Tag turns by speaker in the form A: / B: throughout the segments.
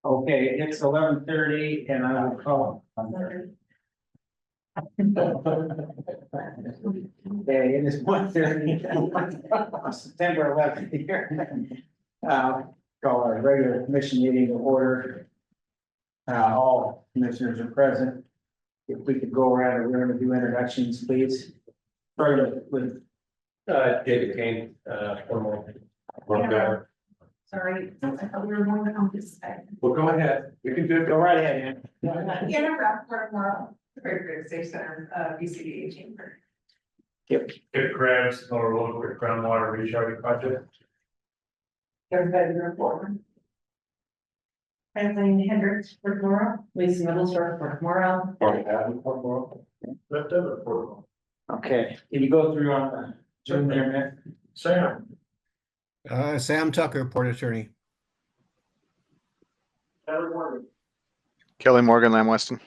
A: Okay, it's 11:30 and I will call. Okay, it is 1:30. September 11th here. Call our regular commission meeting to order. All commissioners are present. If we could go around the room and do introductions, please. Starting with
B: David Kane, formal.
C: Sorry, I thought we were going on this side.
B: Well, go ahead. You can do it.
A: go right ahead, Ann.
C: Interrupt for Morrow, Great State Center, BCDA chamber.
B: Kip Krabs, Morrow, groundwater recharge project.
C: Everybody report. Kathleen Hendricks for Morrow. Lisa Middlesworth for Morrow.
B: Left over for
A: Okay, can you go through on the Zoom there, man?
B: Sam.
D: Sam Tucker, Port Attorney.
B: Everyone.
E: Kelly Morgan, Lamb Weston.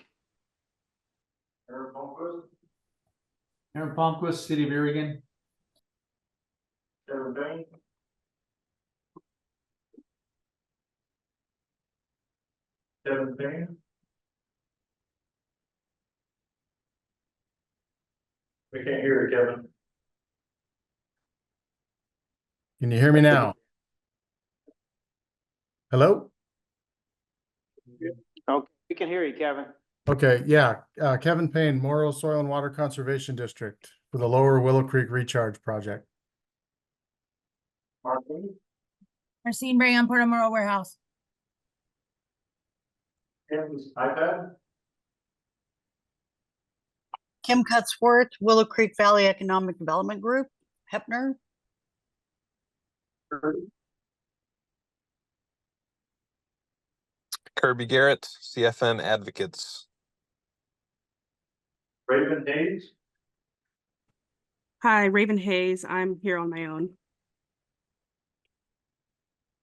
B: Aaron Palmquist.
F: Aaron Palmquist, City of Oregon.
B: Kevin Bain. Kevin Bain. We can't hear you, Kevin.
D: Can you hear me now? Hello?
A: Okay, we can hear you, Kevin.
D: Okay, yeah, Kevin Payne, Morrow Soil and Water Conservation District for the Lower Willow Creek Recharge Project.
B: Martin.
G: Marcine Bray on Porto Morrow Warehouse.
B: Kim's iPad.
H: Kim Cutsworth, Willow Creek Valley Economic Development Group, Hepner.
I: Kirby Garrett, CFN Advocates.
B: Raven Hayes.
J: Hi, Raven Hayes. I'm here on my own.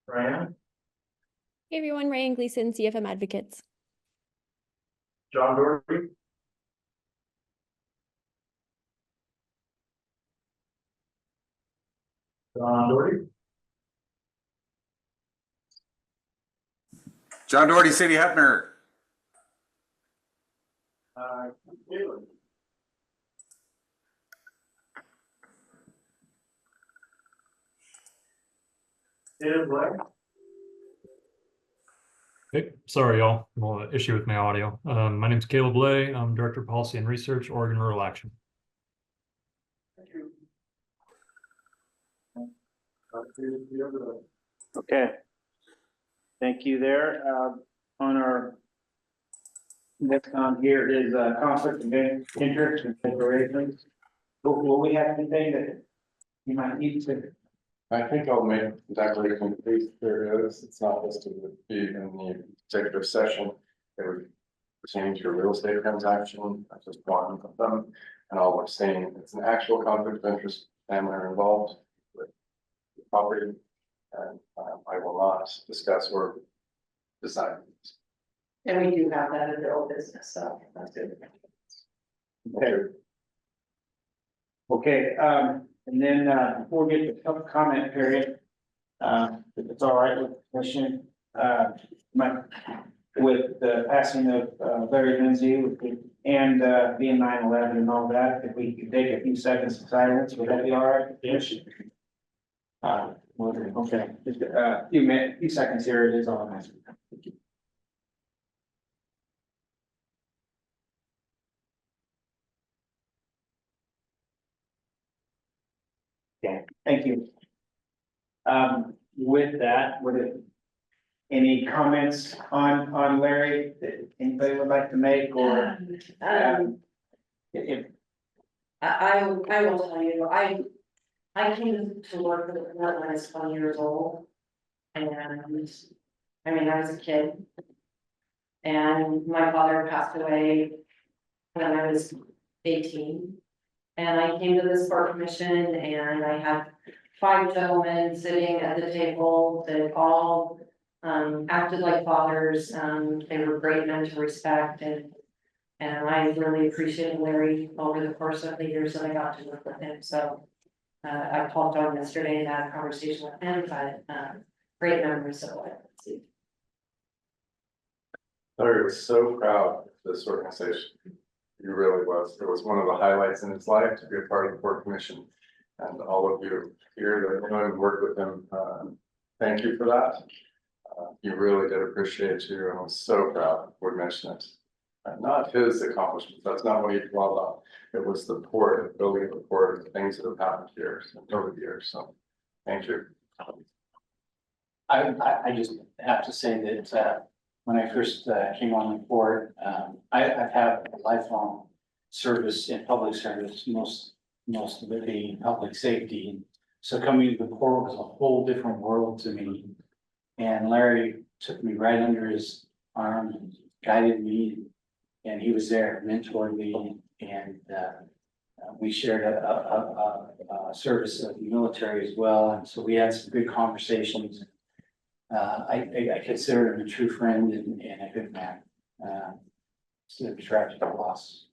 B: Ryan.
K: Hey everyone, Ryan Gleason, CFM Advocates.
B: John Doherty. John Doherty.
E: John Doherty, City Hepner.
B: Caitlin. David Black.
F: Hey, sorry, y'all. Well, issue with my audio. My name's Caleb Lay. I'm Director of Policy and Research, Oregon Rural Action.
B: Thank you.
A: Okay. Thank you there. On our next on here is conflict of interest and declarations. Will we have anything that you might need to?
L: I think I'll make the declaration please there is. It's not listed with be in the executive session. It would pertain to a real estate transaction. I just one of them. And I'll abstain. It's an actual conflict of interest. Family are involved with the property. And I will not discuss or decide.
C: And we do have that in the old business, so that's good.
A: Okay. Okay, and then before we get to public comment period, if it's all right with the commission, with the passing of Larry Lindsay and being 9/11 and all that, if we could take a few seconds of silence, would that be all right?
B: Yes.
A: Okay, just a few seconds here, it is all I'm asking. Thank you. Okay, thank you. With that, any comments on Larry that anybody would like to make or? If
C: I will tell you, I came to work with when I was 20 years old. And I mean, I was a kid. And my father passed away when I was 18. And I came to this court commission and I had 5 gentlemen sitting at the table that all acted like fathers. They were great men to respect and I really appreciated Larry over the course of the years that I got to work with him. So I called on yesterday and had a conversation with him, but great memories of what I see.
L: Larry was so proud of this organization. He really was. It was one of the highlights in his life to be a part of the Port Commission. And all of you here that know him, worked with him, thank you for that. He really did appreciate you, and was so proud, would mention it. And not his accomplishments, that's not what he blah blah. It was the port, the building of the port, the things that have happened here over the years, so thank you.
A: I just have to say that, when I first, came on the board, I've had a lifelong service in public service, most of it being public safety. So coming to the port was a whole different world to me. And Larry took me right under his arm and guided me, and he was there, mentored me, and, we shared a service of the military as well, and so we had some good conversations. I consider him a true friend and a good man. It's a tragic loss.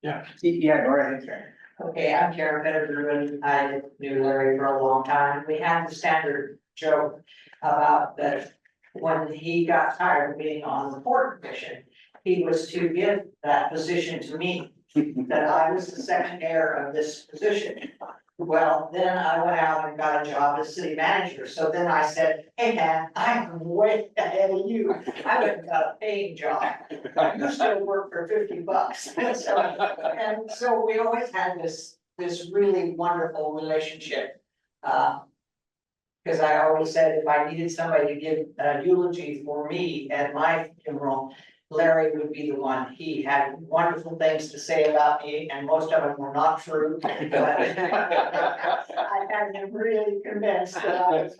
L: Yeah.
A: Yeah, go ahead, Karen.
C: Okay, I'm Karen Pettigrew. I knew Larry for a long time. We had the standard joke about that when he got tired of being on the port commission, he was to give that position to me, that I was the second heir of this position. Well, then I went out and got a job as city manager. So then I said, hey man, I'm way ahead of you. I went and got a paying job. You still work for $50. And so we always had this really wonderful relationship. Because I always said if I needed somebody to give a eulogy for me at my funeral, Larry would be the one. He had wonderful things to say about me, and most of them were not true. But I had him really convinced that I was,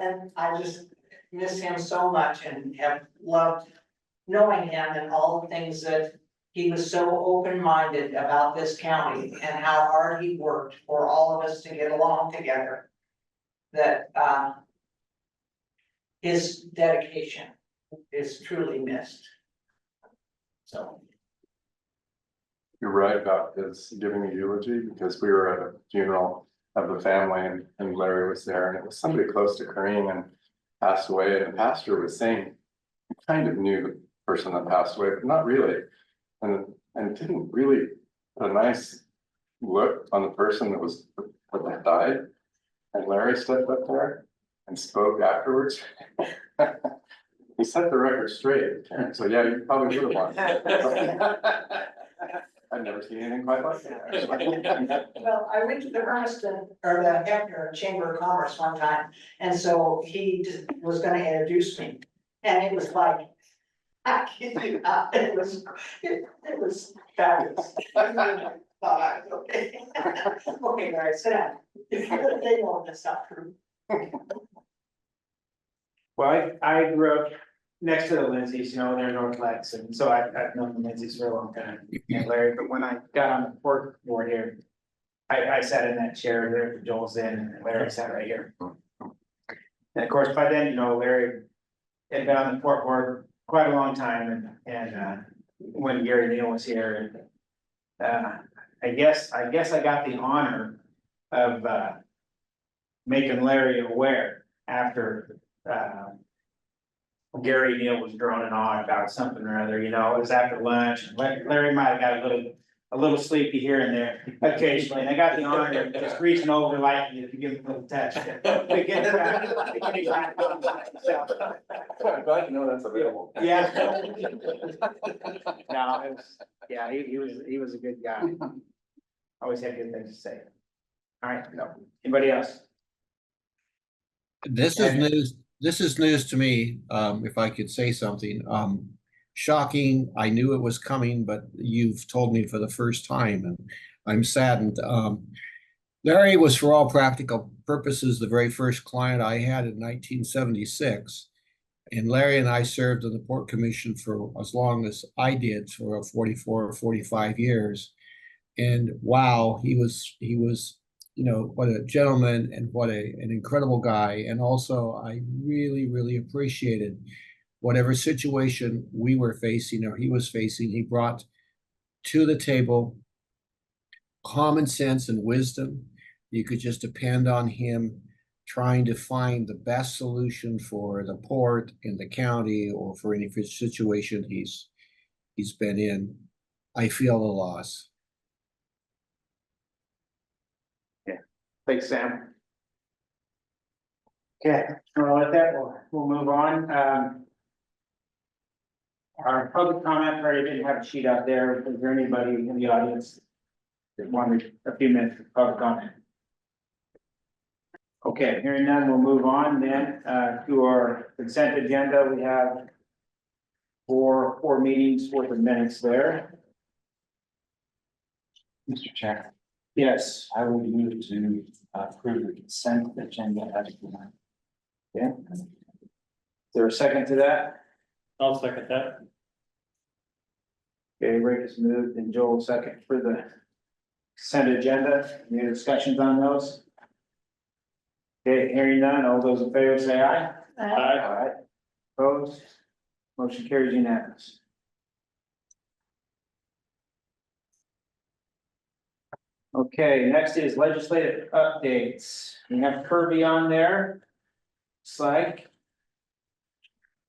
C: and I just miss him so much and have loved knowing him and all the things that he was so open-minded about this county and how hard he worked for all of us to get along together. That his dedication is truly missed. So.
L: You're right about his giving a eulogy, because we were at a funeral of the family and Larry was there, and it was somebody close to Corinne and passed away, and the pastor was saying, he kind of knew the person that passed away, but not really. And didn't really put a nice look on the person that died. And Larry stepped up there and spoke afterwards. He set the record straight, Karen, so yeah, you probably would have won. I've never seen anything quite like that, actually.
C: Well, I went to the Hermiston or the Hefner Chamber of Commerce one time, and so he just was gonna introduce me. And it was like, I kid you not, it was fabulous. I thought I was okay. Okay, Larry, sit down. They know that's not true.
A: Well, I grew up next to the Lindsays, they're in North Lex, and so I've known the Lindsays for a long time, and Larry, but when I got on the port board here, I sat in that chair there for Joel's in, and Larry sat right here. And of course, by then, Larry had been on the port board quite a long time, and when Gary Neal was here, and I guess I got the honor of making Larry aware after Gary Neal was droning on about something or other, it was after lunch. Larry might have got a little sleepy here and there occasionally, and I got the honor of just reaching over like to give him a little touch. To get it back.
L: I'm glad to know that's available.
A: Yeah. No, it was, yeah, he was a good guy. Always had good things to say. All right, no, anybody else?
M: This is news to me, if I could say something. Shocking. I knew it was coming, but you've told me for the first time, and I'm saddened. Larry was, for all practical purposes, the very first client I had in 1976. And Larry and I served on the Port Commission for as long as I did, for 44 or 45 years. And wow, he was, what a gentleman and what an incredible guy. And also, I really, really appreciated whatever situation we were facing or he was facing. He brought to the table common sense and wisdom. You could just depend on him trying to find the best solution for the port in the county or for any situation he's been in. I feel the loss.
A: Thanks, Sam. Okay, well, with that, we'll move on. Our public comment, already didn't have a sheet out there. Is there anybody in the audience that wanted a few minutes for public comment? Okay, hearing none, we'll move on then to our consent agenda. We have four meetings worth of minutes there.
N: Mr. Chair,
A: Yes,
N: I would move to approve the consent agenda as presented.
A: yeah. Is there a second to that?
B: I'll second that.
A: Okay, Rick has moved and Joel second for the consent agenda. Any discussions on those? Okay, hearing none, all those in favor say aye. Aye. Opposed? Motion carries unanimous. Okay, next is legislative updates. We have Kirby on there. It's like,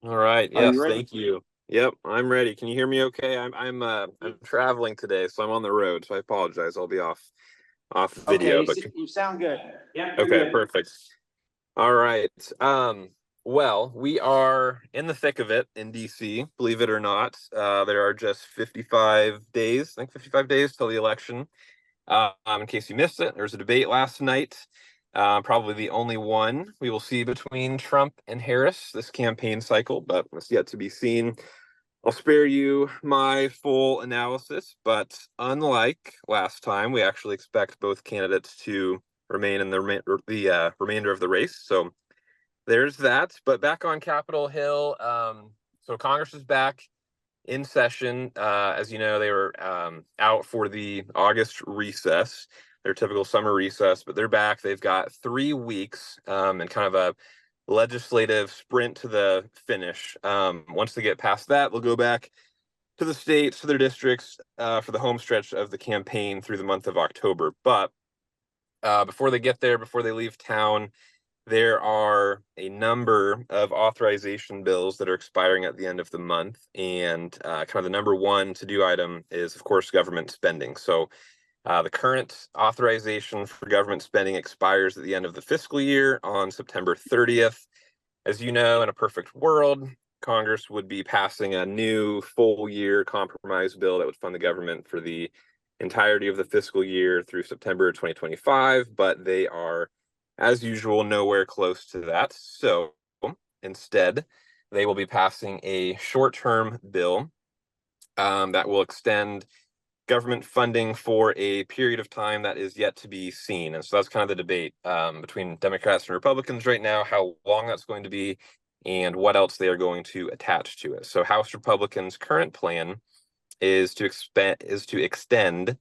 I: All right,
A: Are you
I: yes,
A: ready?
I: thank you. Yep, I'm ready. Can you hear me okay? I'm traveling today, so I'm on the road, so I apologize. I'll be off video,
A: okay,
I: but
A: you sound good. Yeah. you're
I: okay,
A: good.
I: perfect. All right. Well, we are in the thick of it in DC, believe it or not. There are just 55 days, I think 55 days till the election. In case you missed it, there was a debate last night. Probably the only one we will see between Trump and Harris this campaign cycle, but it's yet to be seen. I'll spare you my full analysis, but unlike last time, we actually expect both candidates to remain in the remainder of the race. So there's that. But back on Capitol Hill, so Congress is back in session. As you know, they were out for the August recess, their typical summer recess, but they're back. They've got 3 weeks and kind of a legislative sprint to the finish. Once they get past that, they'll go back to the states, to their districts for the home stretch of the campaign through the month of October. But before they get there, before they leave town, there are a number of authorization bills that are expiring at the end of the month. And kind of the number one to-do item is, of course, government spending. So the current authorization for government spending expires at the end of the fiscal year on September 30th. As you know, in a perfect world, Congress would be passing a new full year compromise bill that would fund the government for the entirety of the fiscal year through September 2025, but they are, as usual, nowhere close to that. So instead, they will be passing a short-term bill that will extend government funding for a period of time that is yet to be seen. And so that's kind of the debate between Democrats and Republicans right now, how long that's going to be and what else they are going to attach to it. So House Republicans' current plan is to extend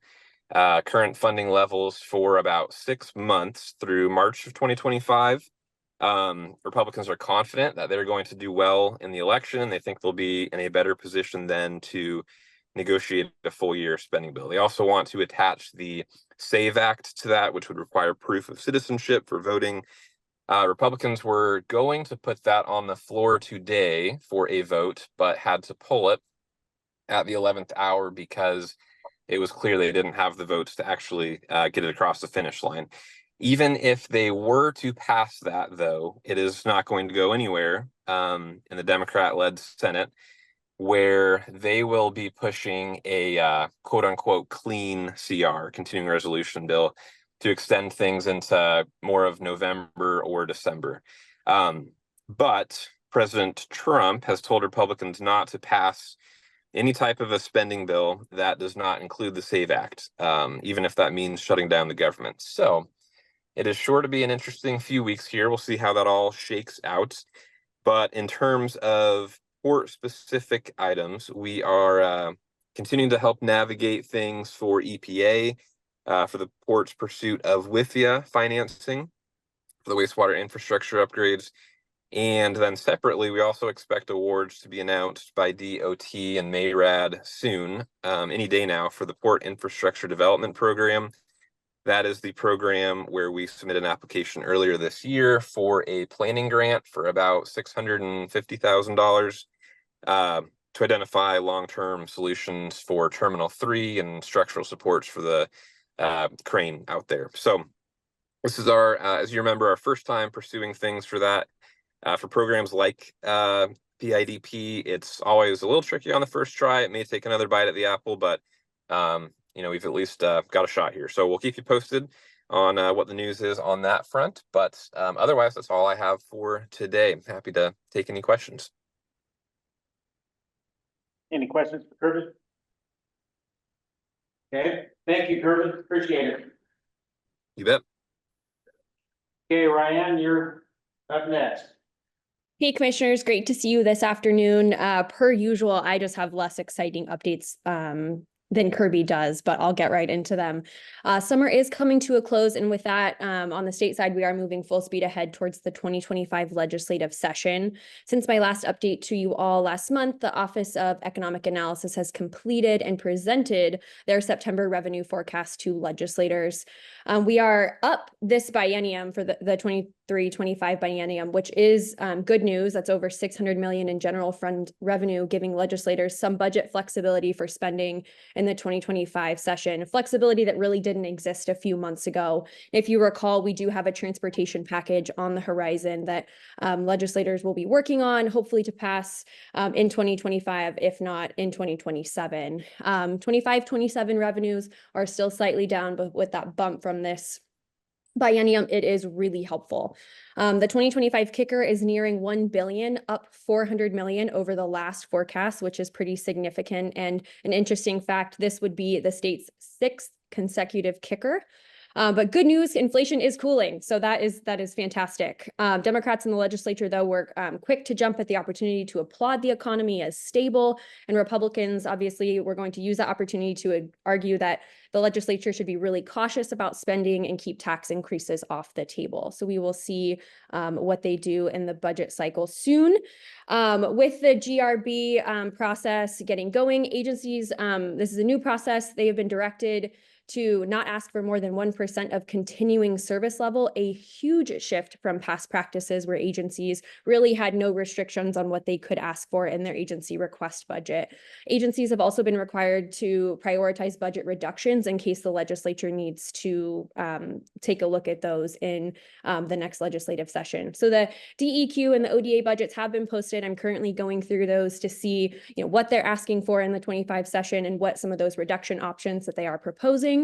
I: current funding levels for about 6 months through March of 2025. Republicans are confident that they're going to do well in the election. They think they'll be in a better position then to negotiate a full year spending bill. They also want to attach the SAVE Act to that, which would require proof of citizenship for voting. Republicans were going to put that on the floor today for a vote, but had to pull it at the 11th hour because it was clear they didn't have the votes to actually get it across the finish line. Even if they were to pass that, though, it is not going to go anywhere in the Democrat-led Senate, where they will be pushing a quote unquote clean CR, continuing resolution bill, to extend things into more of November or December. But President Trump has told Republicans not to pass any type of a spending bill that does not include the SAVE Act, even if that means shutting down the government. So it is sure to be an interesting few weeks here. We'll see how that all shakes out. But in terms of port-specific items, we are continuing to help navigate things for EPA, for the port's pursuit of WIFIA financing, for the wastewater infrastructure upgrades. And then separately, we also expect awards to be announced by DOT and MARAD soon, any day now, for the Port Infrastructure Development Program, That is the program where we submitted an application earlier this year for a planning grant for about $650,000 to identify long-term solutions for Terminal 3 and structural supports for the crane out there. So this is our, as you remember, our first time pursuing things for that. For programs like PIDP, it's always a little tricky on the first try. It may take another bite at the apple, but you know, we've at least got a shot here. So we'll keep you posted on what the news is on that front. But otherwise, that's all I have for today. I'm happy to take any questions.
A: Any questions for Curtis? Okay, thank you, Curtis, appreciate it.
I: You bet.
A: Okay, Ryan, you're up next.
K: Hey, commissioners, great to see you this afternoon. Per usual, I just have less exciting updates than Kirby does, but I'll get right into them. Summer is coming to a close, and with that, on the state side, we are moving full speed ahead towards the 2025 legislative session. Since my last update to you all last month, the Office of Economic Analysis has completed and presented their September revenue forecast to legislators. We are up this biennium for the 23-25 biennium, which is good news. That's over $600 million in general fund revenue, giving legislators some budget flexibility for spending in the 2025 session, flexibility that really didn't exist a few months ago. If you recall, we do have a transportation package on the horizon that legislators will be working on, hopefully to pass in 2025, if not in 2027. 25-27 revenues are still slightly down, but with that bump from this biennium, it is really helpful. The 2025 kicker is nearing 1 billion, up 400 million over the last forecast, which is pretty significant. And an interesting fact, this would be the state's 6th consecutive kicker. But good news, inflation is cooling. So that is fantastic. Democrats in the legislature, though, were quick to jump at the opportunity to applaud the economy as stable. And Republicans, obviously, were going to use that opportunity to argue that the legislature should be really cautious about spending and keep tax increases off the table. So we will see what they do in the budget cycle soon. With the GRB process getting going, agencies, this is a new process. They have been directed to not ask for more than 1% of continuing service level, a huge shift from past practices where agencies really had no restrictions on what they could ask for in their agency request budget. Agencies have also been required to prioritize budget reductions in case the legislature needs to take a look at those in the next legislative session. So the DEQ and the ODA budgets have been posted. I'm currently going through those to see, what they're asking for in the 25 session and what some of those reduction options that they are proposing.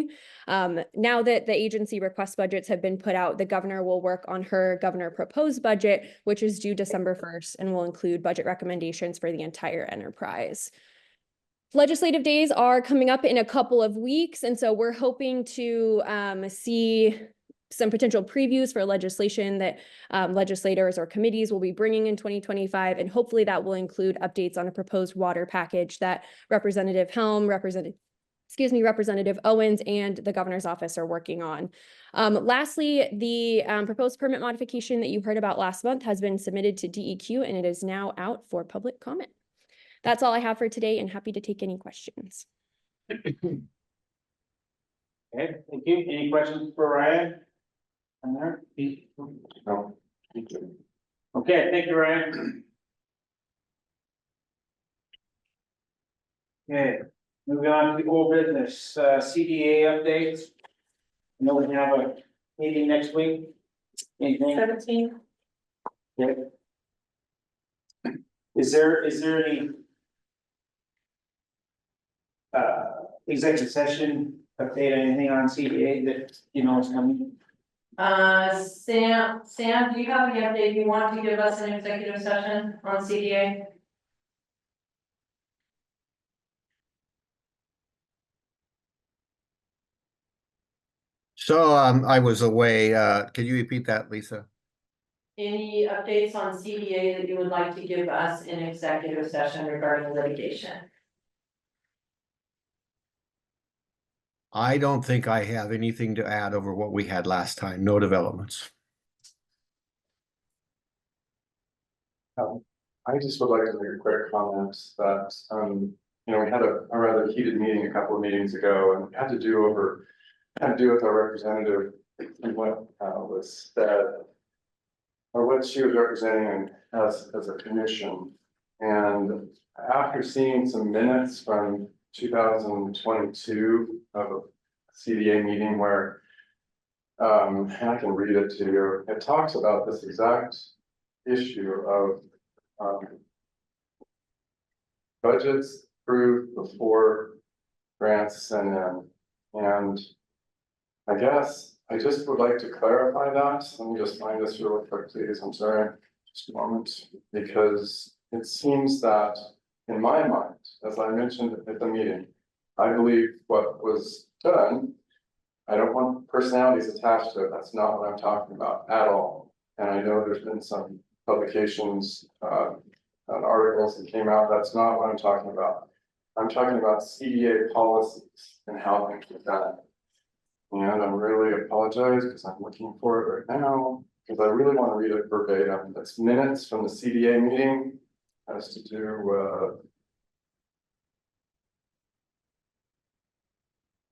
K: Now that the agency request budgets have been put out, the governor will work on her governor proposed budget, which is due December 1st and will include budget recommendations for the entire enterprise. Legislative days are coming up in a couple of weeks, and so we're hoping to see some potential previews for legislation that legislators or committees will be bringing in 2025, and hopefully that will include updates on a proposed water package that Representative Helm, Representative Owens, and the governor's office are working on. Lastly, the proposed permit modification that you heard about last month has been submitted to DEQ, and it is now out for public comment. That's all I have for today, and happy to take any questions.
A: Okay, thank you. Any questions for Ryan? No. Okay, thank you, Ryan. Okay, moving on to the old business, CDA updates. I know we have a meeting next week. Anything?
C: 17.
A: Yeah. Is there any executive session update, anything on CDA that is coming?
C: Sam, do you have any update you want to give us an executive session on CDA?
M: So I was away. Can you repeat that, Lisa?
C: Any updates on CDA that you would like to give us in executive session regarding litigation?
M: I don't think I have anything to add over what we had last time. No developments.
L: I just would like to make a quick comment that, we had a rather heated meeting a couple of meetings ago, and it had to do over had to do with our representative, what was said, or what she was representing as a commission. And after seeing some minutes from 2022 of a CDA meeting where, and I can read it to you, it talks about this exact issue of budgets approved before grants and then, and I guess I just would like to clarify that. Let me just find this real quick, please. I'm sorry, just a moment, because it seems that in my mind, as I mentioned at the meeting, I believe what was done, I don't want personalities attached to it. That's not what I'm talking about at all. And I know there's been some publications, and articles that came out. That's not what I'm talking about. I'm talking about CDA policies and how things are done. And I'm really apologize because I'm looking for it right now, because I really want to read it verbatim. That's minutes from the CDA meeting. Has to do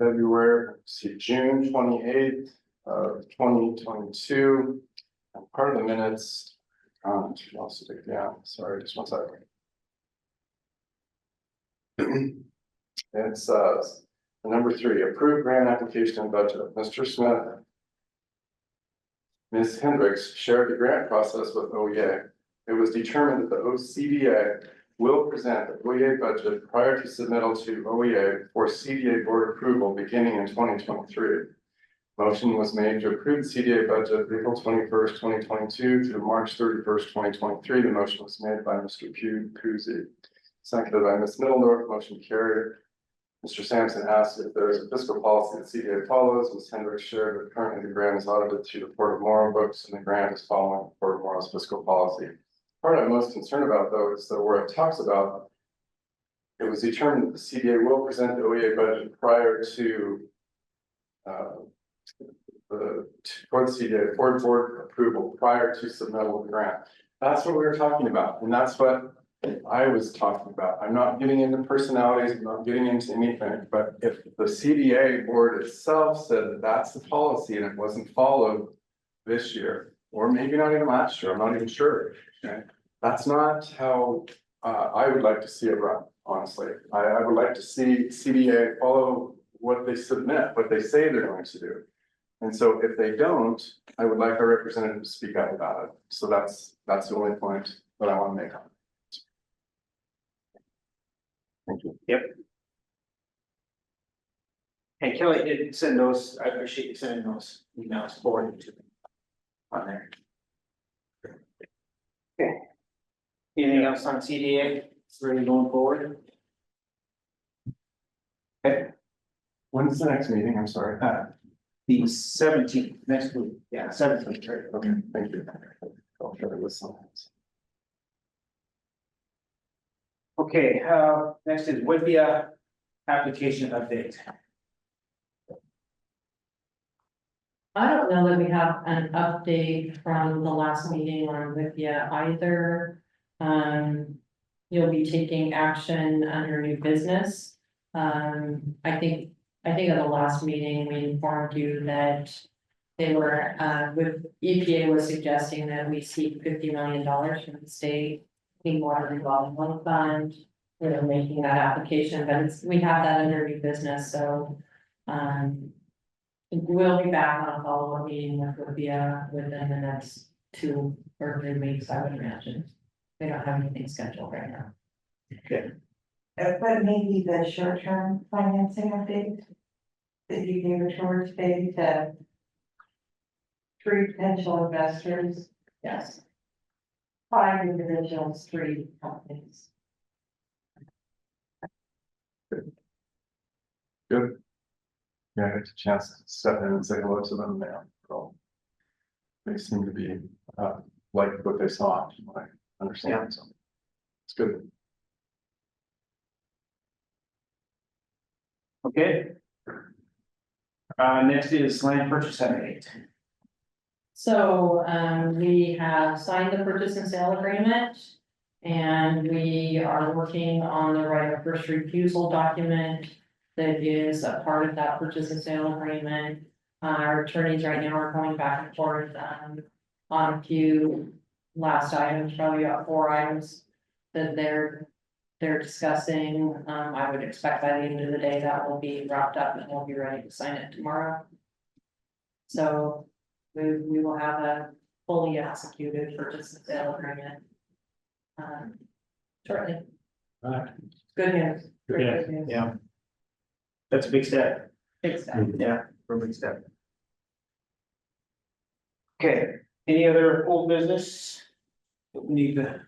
L: February, June 28th of 2022. And part of the minutes, I'll stick down. Sorry, just one second. It says, number 3, approved grant application and budget. Mr. Smith. Ms. Hendricks shared the grant process with OEA. It was determined that the CDA will present the OEA budget prior to submittal to OEA for CDA board approval beginning in 2023. Motion was made to approve the CDA budget April 21st, 2022 through March 31st, 2023. The motion was made by Mr. Puzzi, seconded by Ms. Middledorf. Motion carried. Mr. Sampson asked if there is a fiscal policy that CDA follows. Ms. Hendricks shared that currently the grant is audited through the Port of Morrow books and the grant is following Port of Morrow's fiscal policy. The part I'm most concerned about though is that where it talks about it was determined that the CDA will present the OEA budget prior to for the CDA for board approval prior to submittal of the grant. That's what we were talking about, and that's what I was talking about. I'm not getting into personalities, I'm not getting into anything, but if the CDA board itself said that that's the policy and it wasn't followed this year, or maybe not even last year, I'm not even sure. Okay, that's not how I would like to see it run, honestly. I would like to see CDA follow what they submit, what they say they're going to do. And so if they don't, I would like our representative to speak up about it. So that's the only point that I want to make on it. Thank you.
A: Yep. Hey, Kelly did send those, I appreciate you sending those emails forwarded to me on there. Okay. Anything else on CDA? Really going forward? Okay.
L: When's the next meeting? I'm sorry.
A: The 17th, next week. Yeah, 17th. Right.
L: Okay, thank you. I'll try to listen.
A: Okay, next is WIPIA application update.
C: I don't know that we have an update from the last meeting on WIPIA either. You'll be taking action under new business. I think at the last meeting, we informed you that they were, with EPA was suggesting that we seek $50 million from the state clean water revolving fund. We're making that application, but we have that under new business, so we'll be back on a follow-up meeting with WIPIA within the next 2 or 3 weeks, I would imagine. They don't have anything scheduled right now.
A: Okay.
O: But maybe the short-term financing update that you gave towards today to 3 potential investors.
C: Yes.
O: 5 individuals, 3 companies.
L: Good. Yeah, I got a chance to step in and say hello to them there. So they seem to be like what they saw, from what I understand. So it's good.
A: Okay. Next is land purchase update.
C: So, we have signed the purchase and sale agreement. And we are working on the right of first refusal document. that is a part of that purchase and sale agreement. Our attorneys right now are going back and forth, on a few last items, probably about 4 items that they're discussing. I would expect by the end of the day that will be wrapped up and we'll be ready to sign it tomorrow. So we will have a fully executed purchase and sale agreement. Shortly.
A: Right.
C: Good news. Great
A: Yeah,
C: good news.
A: yeah. That's a big step.
C: Big step.
A: Yeah, for a big step. Okay, any other old business that we need to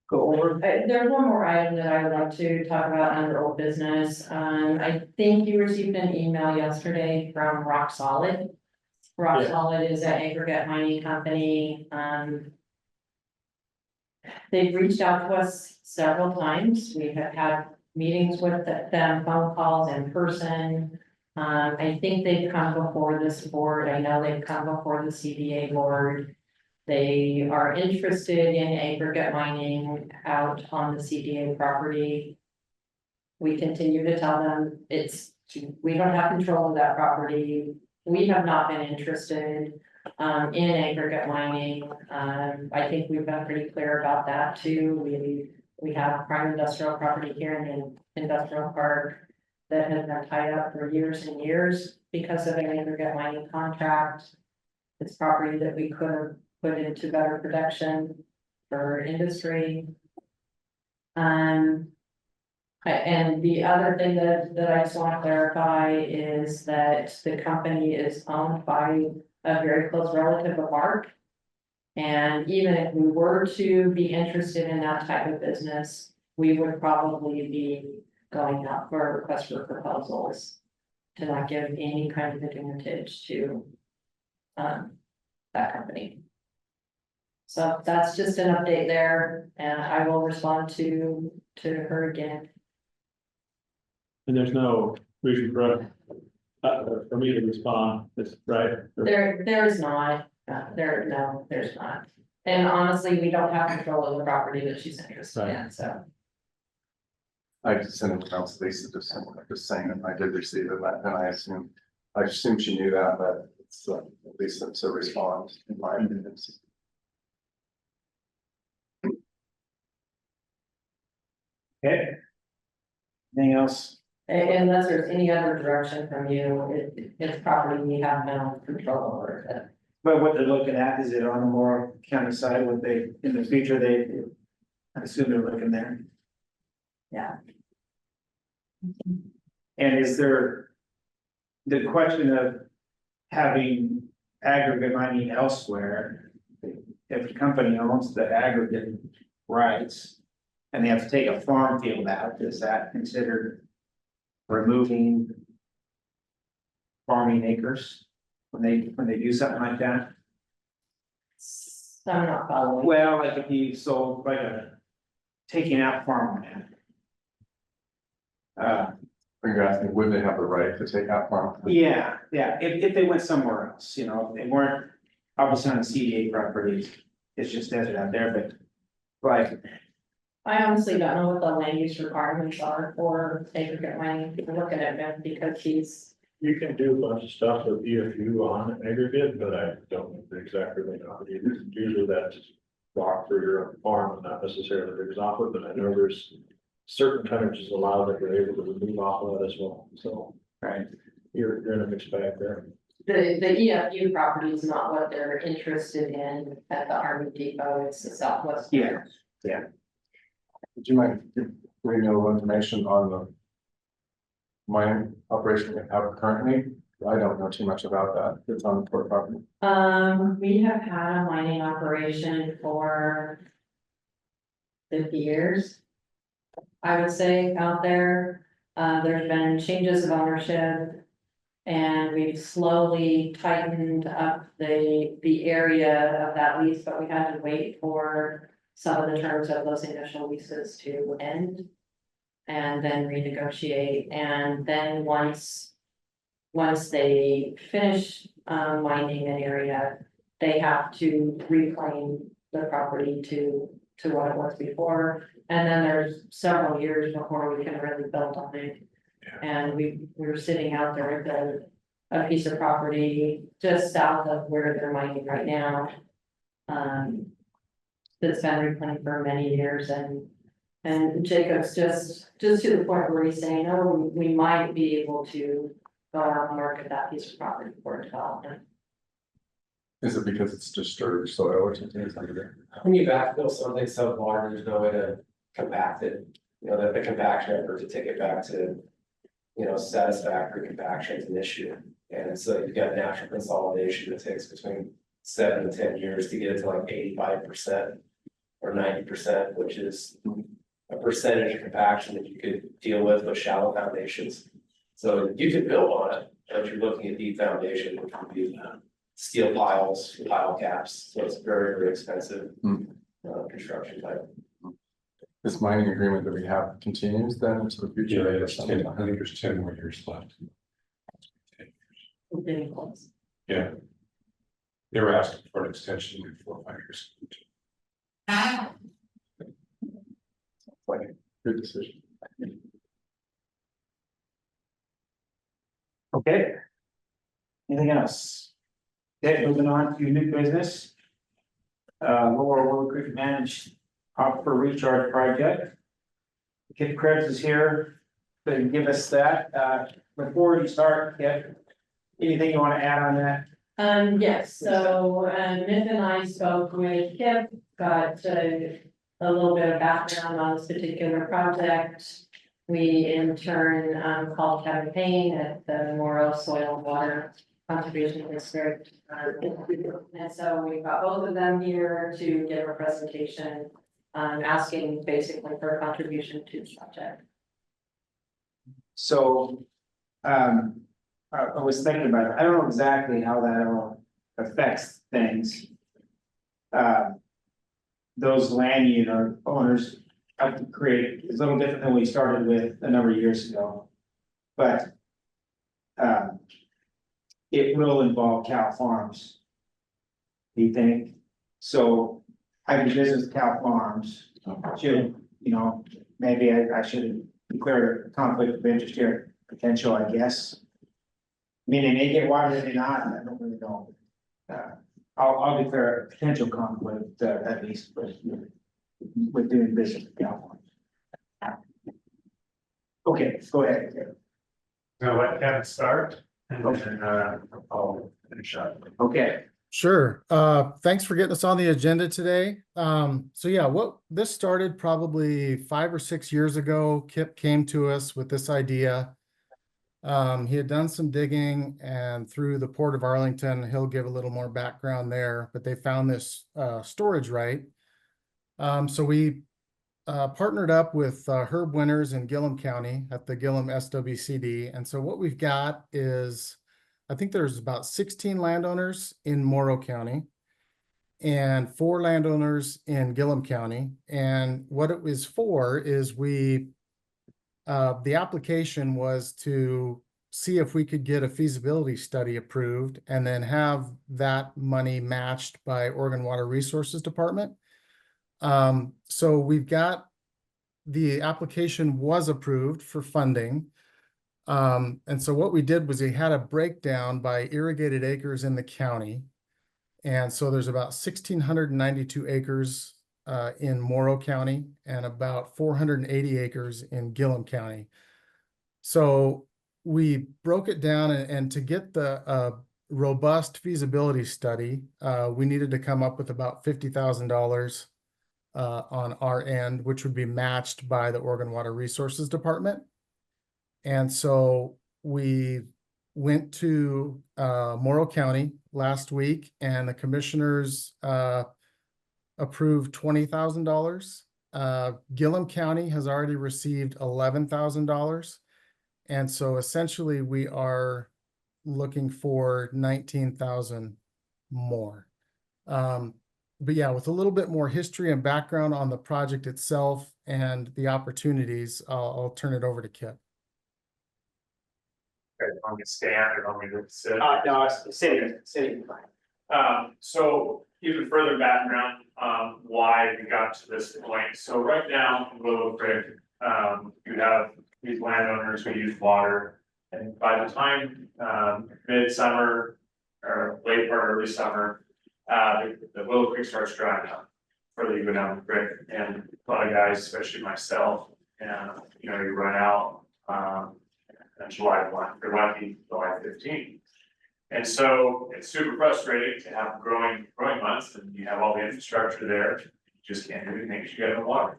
A: go over?
C: There's one more item that I would like to talk about under old business. I think you received an email yesterday from Rock Solid. Rock
B: Yeah.
C: Solid is an aggregate mining company. They've reached out to us several times. We have had meetings with them, phone calls in person. I think they've come before this board. I know they've come before the CDA board. They are interested in aggregate mining out on the CDA property. We continue to tell them we don't have control of that property. We have not been interested in aggregate mining. I think we've been pretty clear about that too. We have prime industrial property here in the industrial park that has been tied up for years and years because of an aggregate mining contract. It's property that we could have put into better protection for industry. And the other thing that I just want to clarify is that the company is owned by a very close relative of Mark. And even if we were to be interested in that type of business, we would probably be going out for a request for proposals to not give any kind of advantage to that company. So that's just an update there, and I will respond to her again.
B: And there's no reason for me to respond, this, right?
C: There is not, there's not. And honestly, we don't have control of the property that she's interested in, so.
L: I just sent it to Council Lisa, just saying that I did receive it, and I assume she knew that, but it's at least it's a response in my opinion.
A: Okay. Anything else?
C: Unless there's any other direction from you, it's property we have no control over.
A: But what they're looking at, is it on the Morrow County side, what they, in the future, I assume they're looking there.
C: Yeah.
A: And is there the question of having aggregate mining elsewhere? If the company owns the aggregate rights and they have to take a farm field out, is that considered removing farming acres when they do something like that?
C: So I'm not following.
A: Well, like if you sold taking out farmland.
L: You're asking, would they have the right to take out farm?
A: Yeah, if they went somewhere else, if they weren't obviously on the CDA properties, it's just desert out there, but. Like,
C: I honestly don't know what the land use requirements are for aggregate mining. People looking at him because he's.
B: You can do a bunch of stuff with EFU on aggregate, but I don't know exactly how to do it. Usually that's rock for your own farm and not necessarily rigs off of, but I know there's certain tonnages allowed that you're able to remove off of that as well. So
A: right,
B: you're in a mixed bag there.
C: The EFU property is not what they're interested in at the Army Depot. It's the Southwest.
A: Yeah.
L: Would you mind giving me a little information on the mining operation we have currently? I don't know too much about that. It's on the port property.
C: We have had a mining operation for 50 years. I would say out there, there's been changes of ownership. And we've slowly tightened up the area of that lease, but we had to wait for some of the terms of those initial leases to end. And then renegotiate, and then once they finish mining an area, they have to reclaim the property to what it was before. And then there's several years before we can really build on it. And we were sitting out there with a piece of property just south of where they're mining right now. That's been reclaimed for many years, and Jacob's just to the point where he's saying, oh, we might be able to go out and market that piece of property for development.
L: Is it because it's disturbed soil or something?
P: When you backfill something so large, there's no way to compact it, you know, that the compaction effort to take it back to, you know, satisfactory compaction is an issue. And so you've got natural consolidation that takes between 7 to 10 years to get it to like 85% or 90%, which is a percentage of compaction that you could deal with shallow foundations. So you could build on it, but you're looking at deep foundation, which would be steel piles, pile caps. So it's very, very expensive construction type.
L: This mining agreement that we have continues then into the future?
Q: Yeah, I think there's 10 more years left.
C: We're getting close.
Q: Yeah. They were asking for an extension in 4 or 5 years.
L: Like a good decision.
A: Okay. Anything else? Okay, moving on to new business. Lower Willow Creek Managed Aquifer Recharge Project. Kip Krebs is here to give us that. Before you start, Kip, anything you want to add on that?
C: Yes, so, Myth and I spoke with Kip, got a little bit of background on this particular project. We in turn, called Kevin Payne at the Morrow Soil and Water Conservation District. And so we got both of them here to give a presentation, asking basically for a contribution to the project.
A: So, I was thinking about it. I don't know exactly how that all affects things. Those land unit owners have to create, it's a little different than we started with a number of years ago. But it will involve cow farms. Do you think? So I can visit cow farms, should, you know, maybe I should declare a conflict of interest here, potential, I guess. I mean, they may get water, they may not, I don't really know. I'll declare a potential conflict, at least with doing business with cow farms. Okay, go ahead.
Q: Gonna let Kevin start and then I'll finish up.
A: Okay.
D: Sure. Thanks for getting us on the agenda today. So yeah, this started probably 5 or 6 years ago. Kip came to us with this idea. He had done some digging, and through the Port of Arlington, he'll give a little more background there, but they found this storage right. So we partnered up with Herb Winters in Gillum County at the Gillum SWCD. And so what we've got is, I think there's about 16 landowners in Morrow County and 4 landowners in Gillum County. And what it was for is the application was to see if we could get a feasibility study approved and then have that money matched by Oregon Water Resources Department. So we've got, the application was approved for funding. And so what we did was we had a breakdown by irrigated acres in the county. And so there's about 1,692 acres in Morrow County and about 480 acres in Gillum County. So we broke it down, and to get the robust feasibility study, we needed to come up with about $50,000 on our end, which would be matched by the Oregon Water Resources Department. And so we went to Morrow County last week, and the commissioners approved $20,000. Gillum County has already received $11,000. And so essentially we are looking for 19,000 more. But yeah, with a little bit more history and background on the project itself and the opportunities, I'll turn it over to Kip.
Q: Okay, want me to stand or want me to sit?
A: No, it's sitting.
Q: So even further background, why we got to this point. So right now in Willow Creek, you have these landowners who use water. And by the time, midsummer or late part of early summer, the Willow Creek starts drying up. Further you go down the creek, and a lot of guys, especially myself, and, you know, you run out, on July 1, or lucky July 15. And so it's super frustrating to have growing months, and you have all the infrastructure there, you just can't do anything, 'cause you got no water.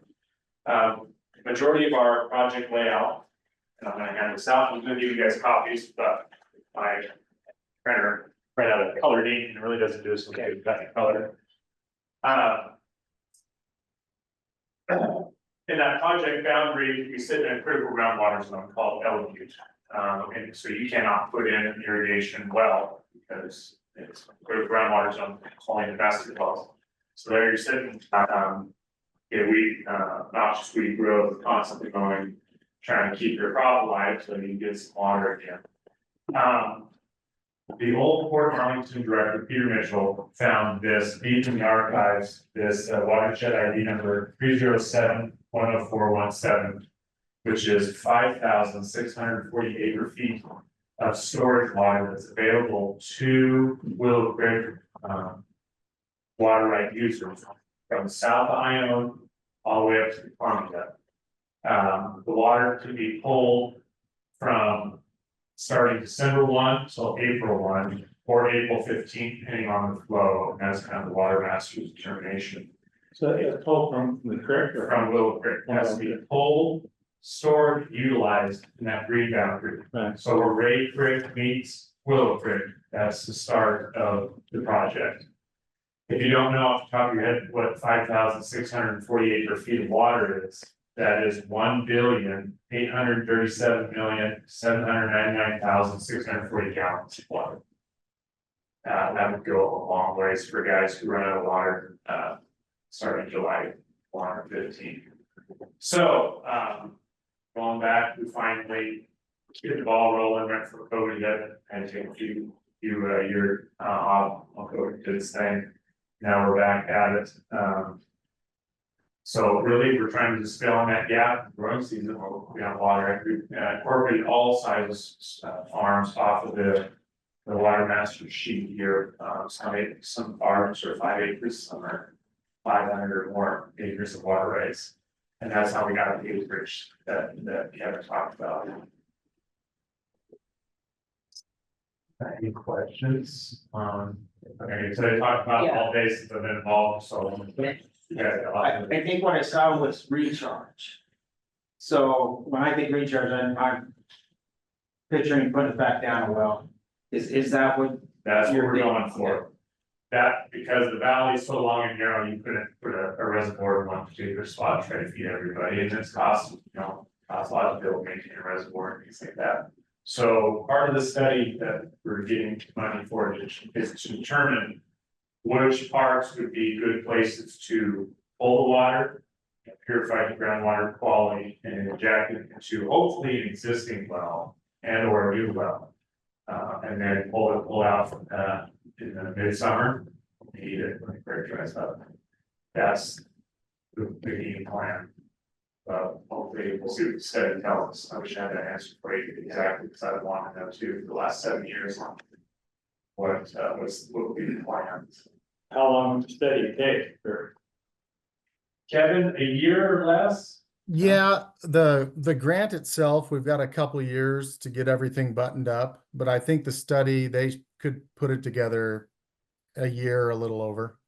Q: Majority of our project layout, and I'm gonna hand this out, I'm gonna give you guys copies, but my printer ran out of colored ink and it really doesn't do us okay, we've got the color. In that project boundary, we sit in a critical groundwater zone called elevate. And so you cannot put in an irrigation well because it's critical groundwater zone, calling the basketballs. So there you're sitting, noxious weed growth constantly going, trying to keep your crop alive so you get some water again. The old Port Arlington director, Peter Mitchell, found this deep in the archives, this watershed ID number 307-10417, which is 5,640 acre feet of storage water that's available to Willow Creek water right users from south of Ione all the way up to the Columbia. The water can be pulled from starting December 1 till April 1 or April 15, depending on the flow, and that's kind of the water master's determination.
B: So it's pulled from the creek or
Q: From Willow Creek, it has to be pulled, stored, utilized in that green boundary.
B: Right.
Q: So where Ray Creek meets Willow Creek, that's the start of the project. If you don't know off the top of your head what 5,640 acre feet of water is, that is 1,837,799,640 gallons of water. That would go a long ways for guys who run out of water, starting July 1 or 15. So, going back, we finally get the ball rolling, went for COVID, and take a few year off on COVID, did its thing. Now we're back at it. So really, we're trying to just fill in that gap, growing season, where we have water, we incorporate all sizes farms off of the water master sheet here. Some farms are 5 acres, some are 500 or more acres of water rights. And that's how we got the acreage that Kevin talked about. Any questions? Okay, so they talked about all bases I've been involved, so.
A: I think what I saw was recharge. So when I think recharge, I'm picturing putting it back down a well. Is that what?
Q: That's what we're going for. That, because the valley is so long and narrow, you couldn't put a reservoir in one particular spot, try to feed everybody, and it's cost a lot to build, maintain a reservoir and things like that. So part of the study that we're getting money for is to determine which parts would be good places to pull the water, purify the groundwater quality, and inject it into hopefully an existing well and or a new well. And then pull out from in the midsummer, heat it when it dries up. That's the game plan. Hopefully we'll see what the study tells us. I wish I had that answer for you exactly, because I've wanted to know too for the last 7 years. What would be the plan?
B: How long would the study take?
Q: Kevin, a year or less?
D: Yeah, the grant itself, we've got a couple years to get everything buttoned up, but I think the study, they could put it together a year, a little over.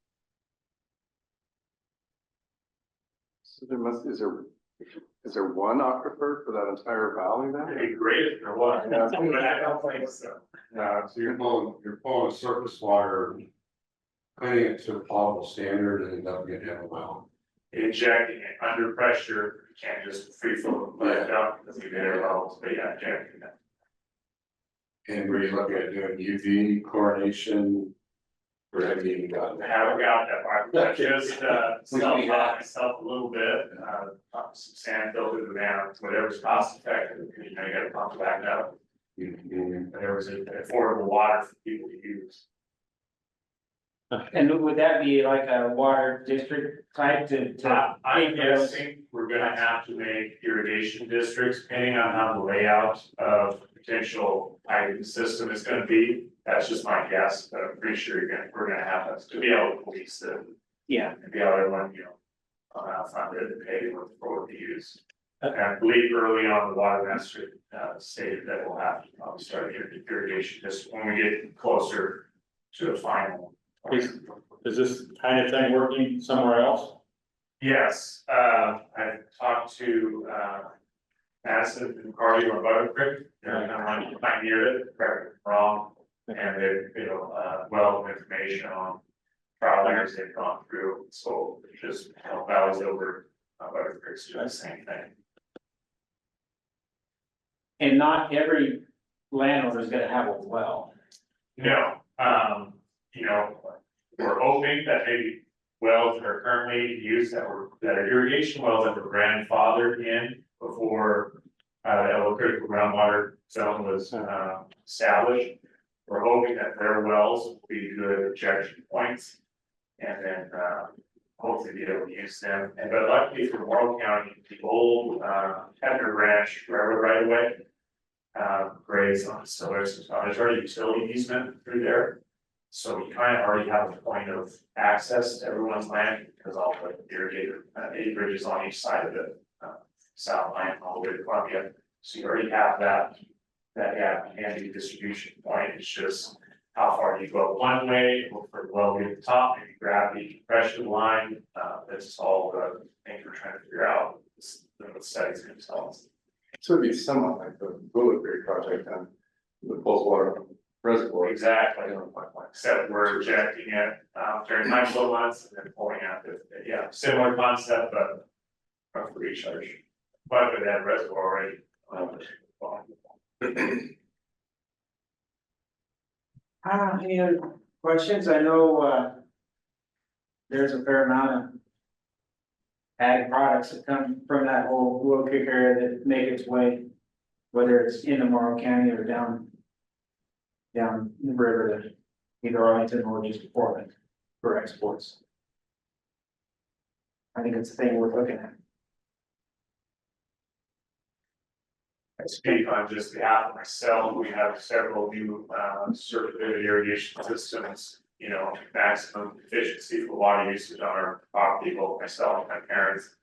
L: So is there one aquifer for that entire valley then?
Q: It'd be great if there was, but I don't think so.
L: So you're pulling surface water, cleaning it to a potable standard and dumping it down the well.
Q: Injecting it under pressure, you can't just free flow let it out because you get air levels, but yeah, injecting it.
L: And were you looking at doing UV chlorination? Or have you even gotten
Q: I haven't got that far, but just self-taught myself a little bit, some sand filter the van, whatever's cost effective, you gotta pump it back up. There was affordable water for people to use.
A: And would that be like a water district type to?
Q: I'm guessing we're gonna have to make irrigation districts, depending on how the layout of potential piping system is gonna be. That's just my guess, but I'm pretty sure we're gonna have to be able to police it.
A: Yeah.
Q: And be able to run, find it, pay what road to use. And I believe early on, the water master, stated that we'll have to probably start irrigation just when we get closer to a final.
B: Is this kind of thing working somewhere else?
Q: Yes, I talked to, Madison and Carly or Butter Creek, they're kind of pioneered it, correct me if I'm wrong. And they, wealth of information on trial errors they've gone through, so just valleys over, Butter Creek's doing the same thing.
A: And not every landowner is gonna have a well.
Q: No, we're hoping that maybe wells that are currently used that are irrigation wells that were grandfathered in before. The critical groundwater zone was established. We're hoping that their wells will be good injection points. And then hopefully be able to use them, and but luckily for Morrow County, the old Hebner Ranch railroad right away. Grades on, so there's already utility easement through there. So we kind of already have a point of access to everyone's land, because all the irrigated acreage is on each side of it. South line all the way to Columbia, so you already have that handy distribution point. It's just how far do you go one way, look for well at the top, maybe gravity compression line. That's all the things we're trying to figure out. The studies themselves.
L: So it'd be somewhat like the Willow Creek project and the water reservoir.
Q: Exactly. Except we're injecting it during high flow months and then pulling out similar concept, but for recharge. But with that reservoir already.
A: Any other questions? I know, there's a fair amount of ag products that come from that whole Willow Creek area that make its way, whether it's in the Morrow County or down the river to either Arlington or just Portland for exports. I think it's a thing worth looking at.
Q: I speak on just behalf of myself, we have several new circulated irrigation systems, maximum efficiency for water usage on our property, both myself and my parents.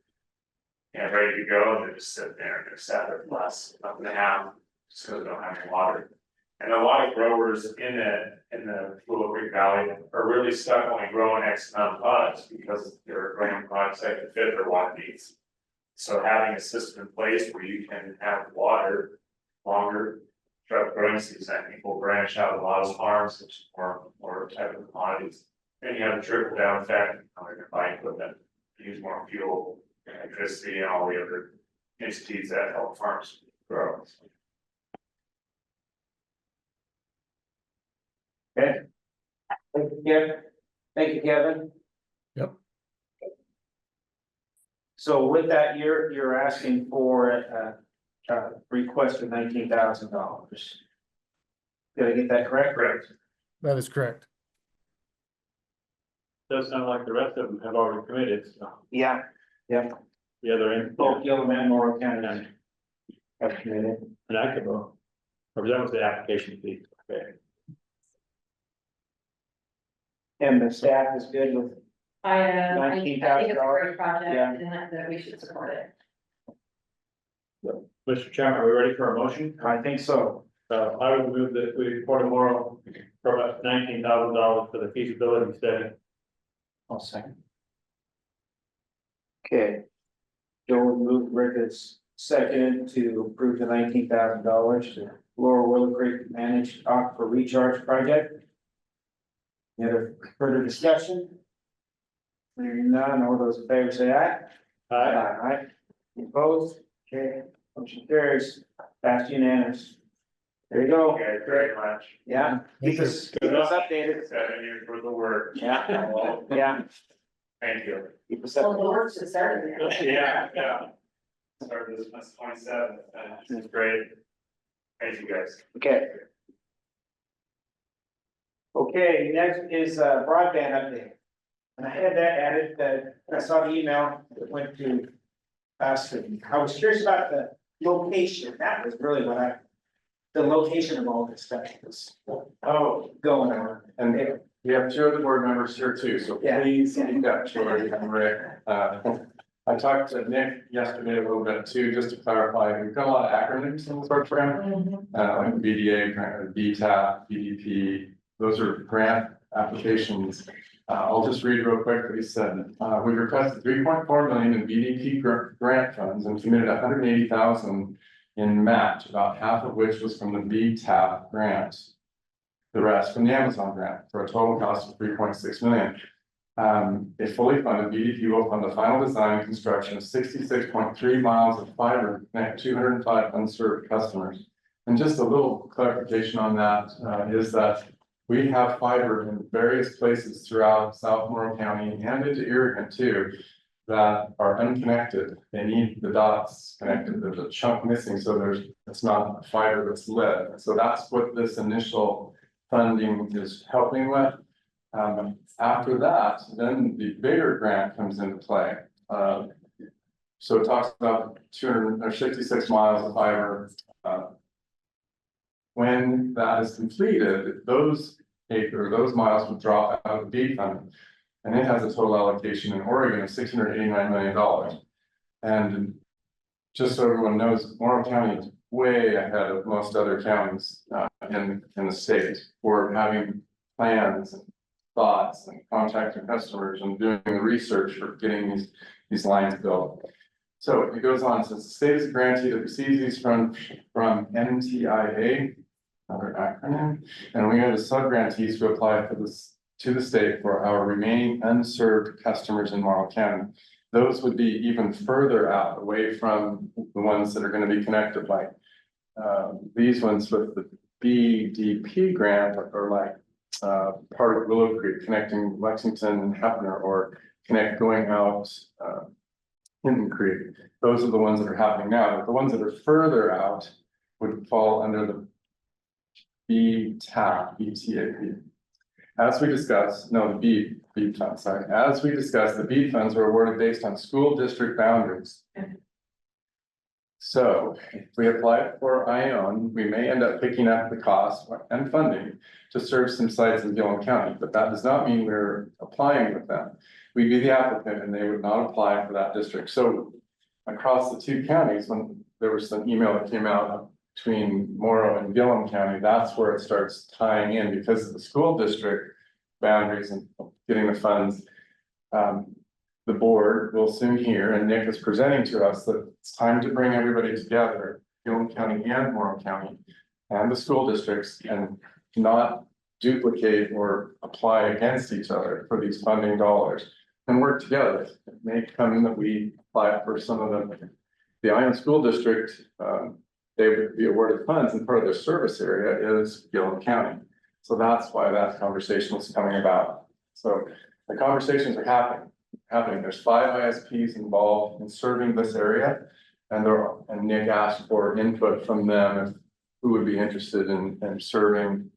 Q: And ready to go, and they're just sitting there, and they're sat there for less month and a half, so they don't have any water. And a lot of growers in the Willow Creek Valley are really stuck only growing X amount of products because they're growing products that can fit their water needs. So having a system in place where you can have water longer throughout growing season, I think will branch out a lot of farms, which is more type of commodities. And you have a trickle down effect, they're gonna buy equipment, use more fuel, electricity, and all the other entities that help farms grow.
A: Okay. Thank you, Kevin. Thank you, Kevin.
D: Yep.
A: So with that, you're asking for a request of $19,000. Did I get that correct?
Q: Correct.
D: That is correct.
B: Does sound like the rest of them have already committed, so
A: Yeah.
B: the other end.
A: Both Gillman and Morrow County have committed.
B: And I could vote. Or that was the application fee. Okay.
A: And the staff is good with,
C: I think it's a
A: $19,000.
C: great project
A: Yeah.
C: and that we should support it.
B: Mr. Chairman, are we ready for a motion?
A: I think so.
B: I would move that we report tomorrow for about $19,000 for the feasibility study.
A: I'll second. Okay. Joe will move, Rick is second to approve the $19,000 to Lower Willow Creek Managed Aquifer Recharge Project. Any other further discussion? Hearing none, all those in favor say aye. Aye. Opposed? Okay, motion carries, passed unanimous. There you go.
Q: Okay, very much.
A: Yeah, keep us updated.
Q: 7 years worth of work.
A: Yeah, yeah,
Q: Thank you.
A: keep us
C: Well, the
A: updated.
C: work should start in there.
Q: Yeah. Started this month 27th, and it's great. Thank you guys.
A: Okay. Okay, next is broadband update. And I had that added, that I saw the email that went to us, and I was curious about the location, that was really what the location of all this stuff was going on.
L: And we have two other board members here too, so
A: Yeah.
L: please speak up, George and Rick. I talked to Nick yesterday a little bit too, just to clarify, we've got a lot of acronyms in this program. Like BDA, BTAP, BDP, those are grant applications. I'll just read real quick what he said. We requested 3.4 million in BDP grant funds and committed 180,000 in match, about half of which was from the BTAP grant. The rest from the Amazon grant for a total cost of 3.6 million. If fully funded, BDP will fund the final design and construction of 66.3 miles of fiber to connect 205 unserved customers. And just a little clarification on that is that we have fiber in various places throughout South Morrow County and into Irrigant too that are unconnected. They need the dots connected. There's a chunk missing, so it's not fiber that's lit. So that's what this initial funding is helping with. After that, then the bigger grant comes into play. So it talks about 266 miles of fiber. When that is completed, those miles would drop out of the B fund. And it has a total allocation in Oregon of $689 million. And just so everyone knows, Morrow County is way ahead of most other counties in the state for having plans and thoughts and contacting customers and doing the research for getting these lines built. So it goes on, since the state is a grantee that receives these from NTIA, another acronym, and we are the sub-grantees to apply for this to the state for our remaining unserved customers in Morrow County. Those would be even further out, away from the ones that are going to be connected, like these ones with the BDP grant are like part of Willow Creek, connecting Lexington and Hefner, or going out Hinton Creek. Those are the ones that are happening now. But the ones that are further out would fall under the BTAP. As we discussed, no, the BEAD funds, sorry. As we discussed, the BEAD funds were awarded based on school district boundaries. So if we apply for ION, we may end up picking up the cost and funding to serve some sites in Gillum County, but that does not mean we're applying with them. We'd be the applicant and they would not apply for that district. So across the two counties, when there was some email that came out between Morrow and Gillum County, that's where it starts tying in because of the school district boundaries and getting the funds. The board will soon hear, and Nick is presenting to us that it's time to bring everybody together, Gillum County and Morrow County and the school districts, and not duplicate or apply against each other for these funding dollars and work together. It may come that we apply for some of them. The Iron School District, they would be awarded funds, and part of their service area is Gillum County. So that's why that conversation was coming about. So the conversations are happening. There's 5 ISPs involved in serving this area, and Nick asked for input from them who would be interested in serving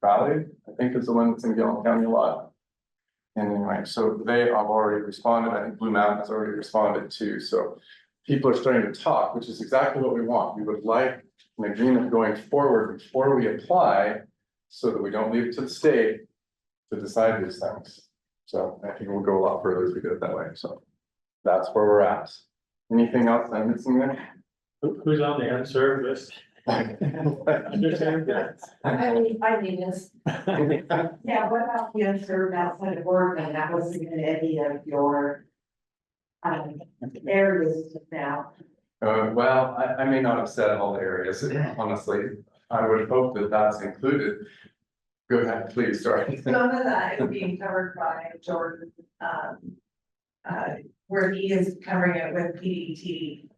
L: Valley, I think is the one that's in Gillum County a lot. And anyway, so they have already responded. I think Blue Mountain has already responded too. So people are starting to talk, which is exactly what we want. We would like an agreement going forward before we apply, so that we don't leave it to the state to decide these things. So I think we'll go a lot further as we do it that way. So that's where we're at. Anything else I'm missing there?
B: Who's on the unserved list? Understand that.
C: I mean this.
O: Yeah, what about the unserved outside of Oregon? That wasn't in any of your areas now.
L: Well, I may not have said all the areas, honestly. I would hope that that's included. Go ahead, please, sorry.
O: Some of that is being covered by Jordan, where he is covering it with PDT.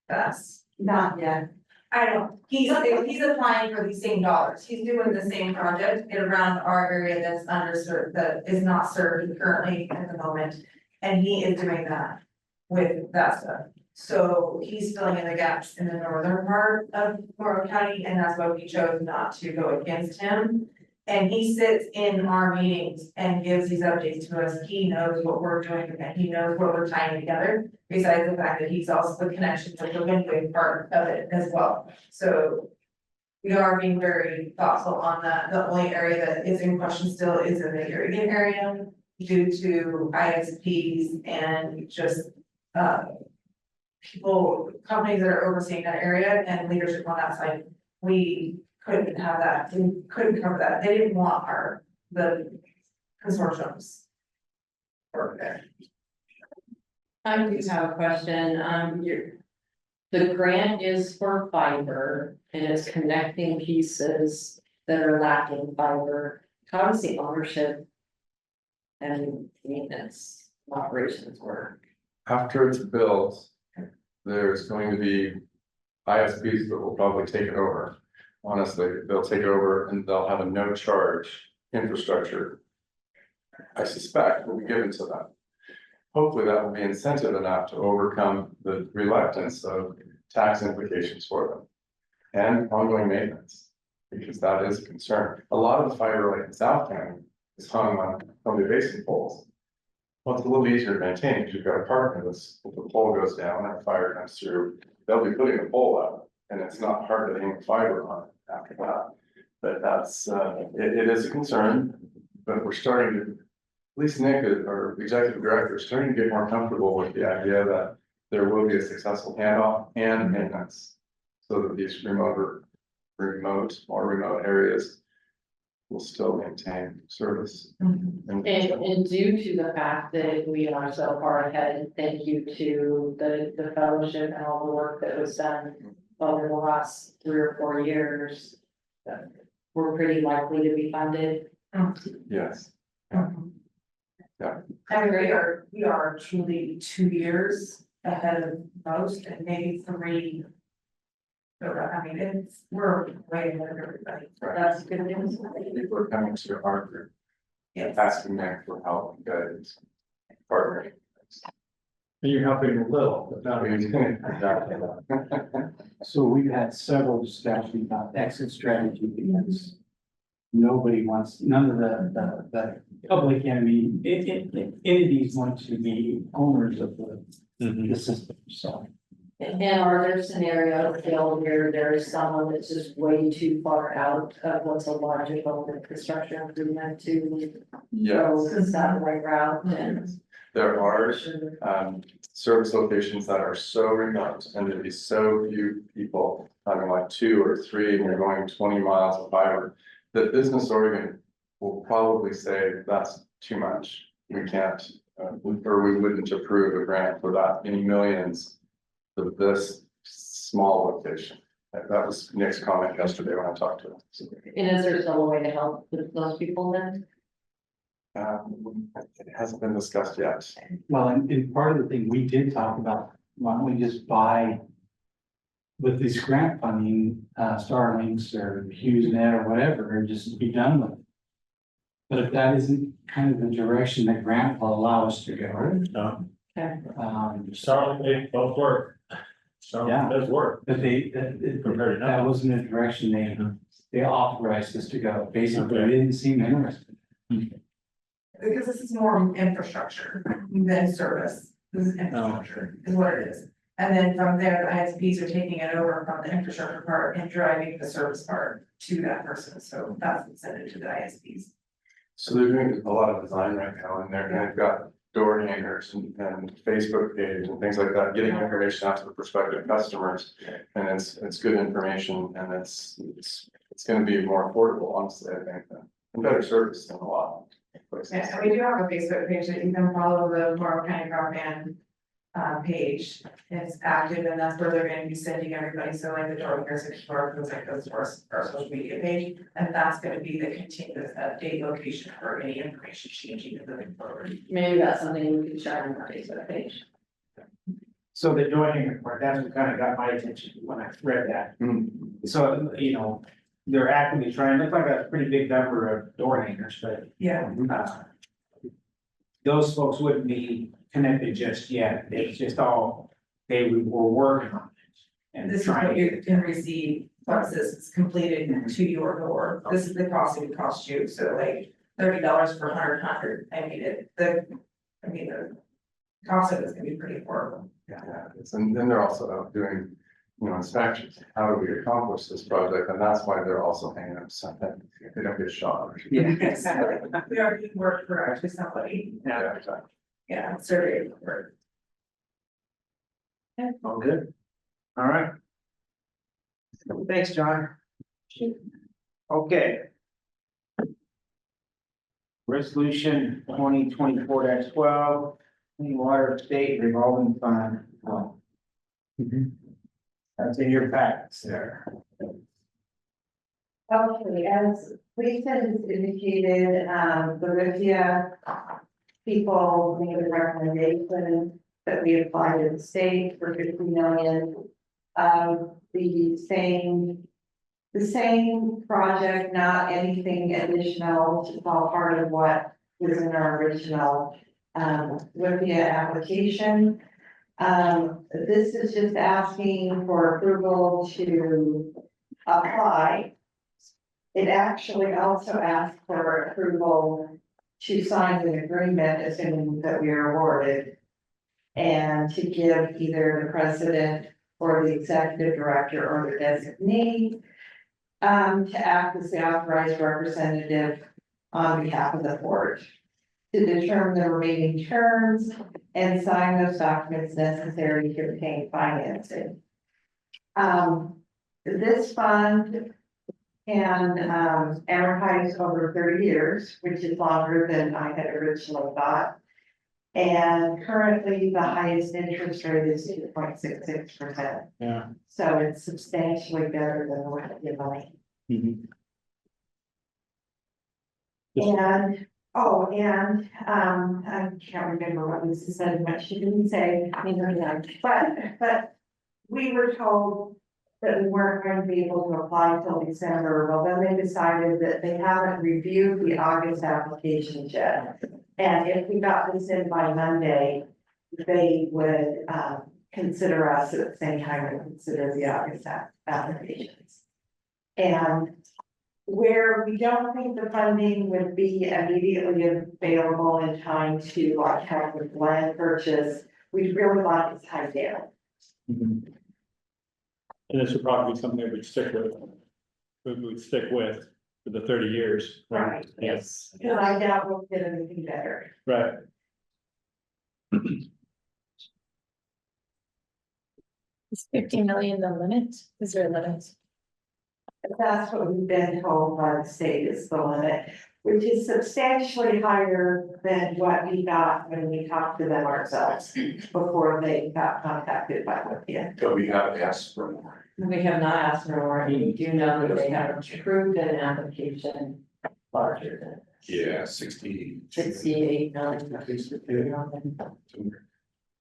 O: That's not yet.
R: I don't, he's applying for the same dollars, he's doing the same project around our area that's underserved, that is not served currently at the moment. And he is doing that with that stuff. So he's filling in the gaps in the northern part of Morrow County, and that's why we chose not to go against him. And he sits in our meetings and gives these updates to us. He knows what we're doing and he knows what we're tying together. Besides the fact that he's also the connection to the windway part of it as well. So we are being very thoughtful on that. The only area that is in question still is in the Iridium area due to ISPs and just people, companies that are overseeing that area and leadership on that side. We couldn't have that, we couldn't cover that. They didn't want the consortiums. Over there.
C: I do have a question, the grant is for fiber and it's connecting pieces that are lacking fiber. How does the ownership and maintenance operations work?
L: After it's built, there's going to be ISPs that will probably take it over. Honestly, they'll take it over and they'll have a no charge infrastructure. I suspect will be given to them. Hopefully that will be incentive enough to overcome the reluctance of tax implications for them. And ongoing maintenance, because that is a concern. A lot of the fiber like in South County is hung on the basin poles. Well, it's a little easier to maintain because you've got a partner that's, if the pole goes down or fire comes through, they'll be putting a pole up and it's not hard to hang fiber on it after that. But that's, it is a concern, but we're starting to, at least Nick, our executive director, is starting to get more comfortable with the idea that there will be a successful handoff and maintenance. So that these more remote areas will still maintain service.
C: And due to the fact that we are so far ahead, thank you to the fellowship and all the work that was done over the last 3 or 4 years. We're pretty likely to be funded.
L: Yes. Yeah.
R: I mean, we are truly 2 years ahead of most and maybe 3. So I mean, we're way ahead of everybody. That's good news.
L: We're coming to our group.
R: Yes.
L: Asking them for help and guidance. Partnering.
A: And you're helping a little, but not really.
N: So we've had several discussions about exit strategy because nobody wants, none of the public entities want to be owners of the system, so.
C: And are there scenarios, Phil, where there's someone that's just way too far out of what's a logical infrastructure improvement to go the satellite route and?
L: There are service locations that are so remote and there'd be so few people, having like 2 or 3, and you're going 20 miles of fiber. That Business Oregon will probably say that's too much. We can't, or we wouldn't approve a grant for that many millions for this small location. That was Nick's comment yesterday when I talked to him.
C: And is there still a way to help those people then?
L: It hasn't been discussed yet.
N: Well, and part of the thing we did talk about, why don't we just buy with this grant funding, Starlinks or HughesNet or whatever, and just be done with it. But if that isn't kind of the direction that grant will allow us to go.
C: Okay.
B: Starlink, they both work. Starlink does work.
N: But that wasn't a direction they authorized us to go. Basically, they didn't seem interested.
R: Because this is more infrastructure than service. This is infrastructure is what it is. And then from there, the ISPs are taking it over from the infrastructure part and driving the service part to that person. So that's incentive to the ISPs.
L: So they're doing a lot of design right now and they've got door hangers and Facebook page and things like that, getting information out to the prospective customers. And it's good information and it's gonna be more affordable, honestly, I think, and better service than a lot of places.
R: Yeah, and we do have a Facebook page that you can follow, the Morrow County Broadband page. It's active and that's where they're gonna be sending everybody, so like the door hangers and QR codes that goes to our social media page. And that's gonna be the continuous update location for any information changing and moving forward.
C: Maybe that's something we could share on our Facebook page.
A: So the joining part, that's what kind of got my attention when I read that. So, you know, they're actively trying, looks like a pretty big number of door hangers, but.
R: Yeah.
A: Those folks wouldn't be connected just yet. It's just all, they were working on it. And
R: This is
A: trying
R: what
A: to
R: you
A: get it.
R: can receive once this is completed to your door, this is the cost it would cost you, so like $30 per hundred, I mean, the cost of it's gonna be pretty horrible.
L: Yeah, and then they're also out doing, inspections. How do we accomplish this project? And that's why they're also hanging up something. They don't get shot.
R: Yes, we are doing work for actually somebody,
L: Yeah, exactly.
R: yeah, survey work.
A: All good? All right. Thanks, John. Okay. Resolution 2024-12, clean water state revolving fund. Oh. That's in your packs there.
O: Okay, as Lisa has indicated, the Rivia people made a recommendation that we apply to the state for 50 million. The same project, not anything additional, it's all part of what was in our original Rivia application. This is just asking for approval to apply. It actually also asks for approval to sign an agreement, assuming that we are awarded. And to give either the president or the executive director or the designee to act as the authorized representative on behalf of the board to determine the remaining terms and sign those documents necessary to obtain financing. This fund can amortize over 30 years, which is longer than I had originally thought. And currently, the highest interest rate is 2.66%.
A: Yeah.
O: So it's substantially better than what you money. And, I can't remember what Lisa said, but she didn't say, but we were told that we weren't going to be able to apply till December. Well, then they decided that they haven't reviewed the August application yet. And if we got this in by Monday, they would consider us at the same time and consider the August applications. And where we don't think the funding would be immediately available in time to like have with land purchase, we'd really like to tie down.
F: And this would probably be something that we'd stick with. We would stick with for the 30 years.
O: Right, yes. Because I doubt we'll get anything better.
F: Right.
G: Is 50 million the limit? Is there a limit?
O: That's what we've been told by the state is the limit, which is substantially higher than what we got when we talked to them ourselves before they got contacted by Wikia.
L: So we have asked for more.
C: We have not asked for more, and we do know that they have approved an application larger than
L: Yeah, 60.
C: 68 million.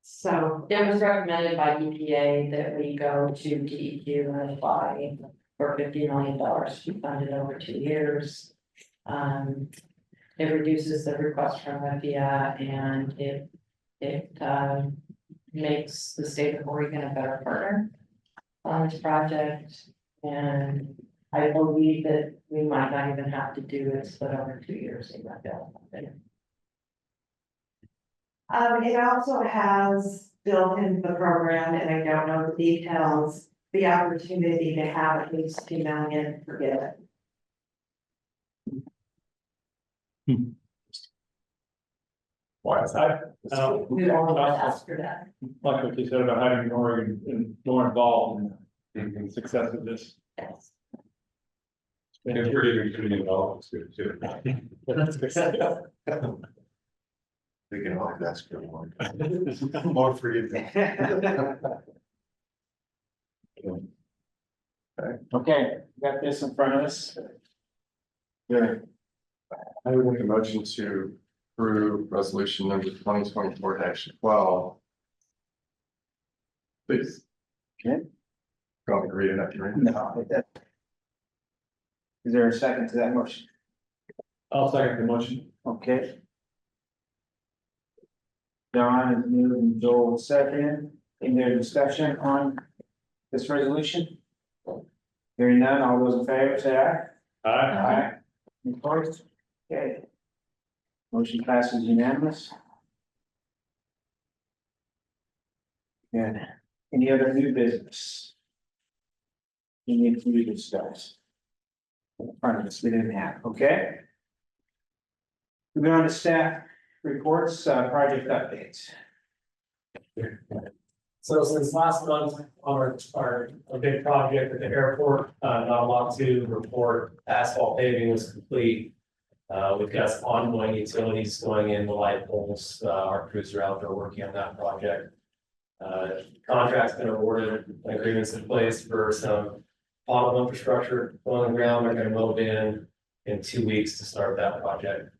O: So
C: It was recommended by EPA that we go to DEQ and apply for $50 million to be funded over 2 years. It reduces the request from WIFIA and it makes the state of Oregon a better partner on this project. And I believe that we might not even have to do it split over 2 years. They might be able to do it.
O: it also has built into the program, and I don't know the details, the opportunity to have at least 2 million forgiven.
L: Why is that?
C: We only ask for that.
F: Like what you said about having Oregon and more involved in the success of this.
C: Yes.
L: It's pretty good community development too. They can always ask for more. More for you.
A: Okay, got this in front of us. Yeah.
L: I would make a motion to approve resolution number 2024-12. Please.
A: Okay.
L: Go on, read it after me.
A: No, it doesn't. Is there a second to that motion?
F: I'll second the motion.
A: Okay. Don is moving, Joel second. Any other discussion on this resolution? Hearing none, all those in favor, say aye.
B: Aye.
A: Any opposed? Okay. Motion passes unanimous. Good. Any other new business? You need to discuss. In front of us, we didn't have, okay? Moving on to staff reports, project updates.
P: So since last month, our a big project at the airport, not a lot to report. Asphalt paving was complete. We've got some ongoing utilities going in, the light poles, our crews are out there working on that project. Contract's been awarded, agreements in place for some potable infrastructure on the ground. They're gonna mow it in 2 weeks to start that project.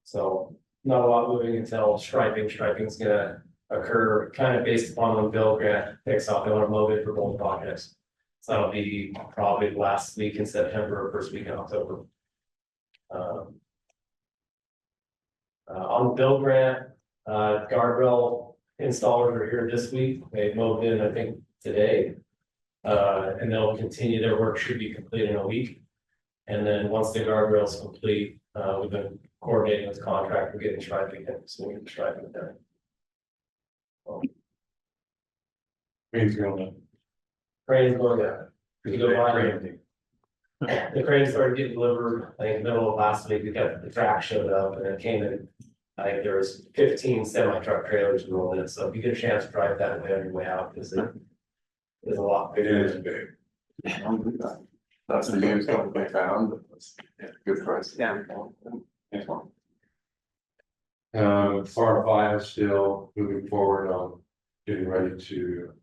P: So not a lot moving until striping. Striping's gonna occur kind of based upon when Bill Grant picks up. They want to mow it for both projects. So that'll be probably last week in September or first week in October. On the Bill Grant, guardrail installers are here this week. They moved in, I think, today. And they'll continue, their work should be complete in a week. And then once the guardrail is complete, we've been coordinating with the contractor, getting striping in, so we can striping done.
B: Crane's going
P: Crane's going down. You go by, the crane started getting delivered, I think, middle of last week. We got the track showed up and it came in. I think there was 15 semi truck trailers rolling in, so if you get a chance to drive that way on your way out, because it is a lot bigger.
L: It is big. That's the news that they found, but it's good price.
A: Yeah.
L: Next one.
B: Florida Five is still moving forward on getting ready to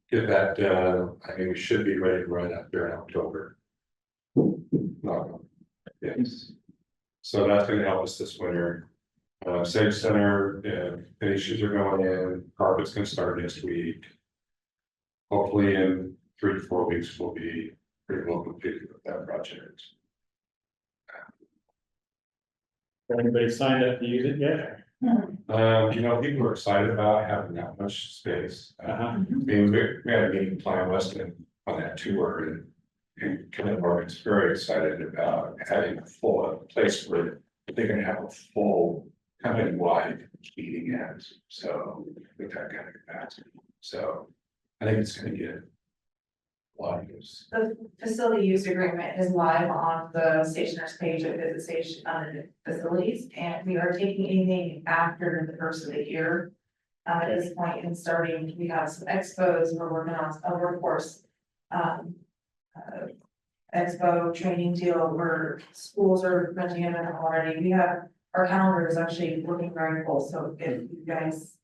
B: get that done. I mean, we should be ready to run out there in October. Yes. So that's gonna help us this winter. Sage Center, finishes are going in, carpet's gonna start next week. Hopefully in 3 to 4 weeks, we'll be pretty well completed with that project.
Q: Anybody signed up to use it yet?
B: People are excited about having that much space. I mean, we had a meeting plan Weston on that tour and Kevin Morgan's very excited about having a full place where they're gonna have a full company-wide meeting at, so with that kind of capacity. So I think it's gonna get a lot of use.
R: The facility use agreement is live on the stationer's page at Visit Station under facilities, and we are taking anything after the first of the year. At this point in starting, we have some expos, we're working on a workforce. Expo training deal where schools are renting them already. We have, our calendar is actually looking very full, so if you guys.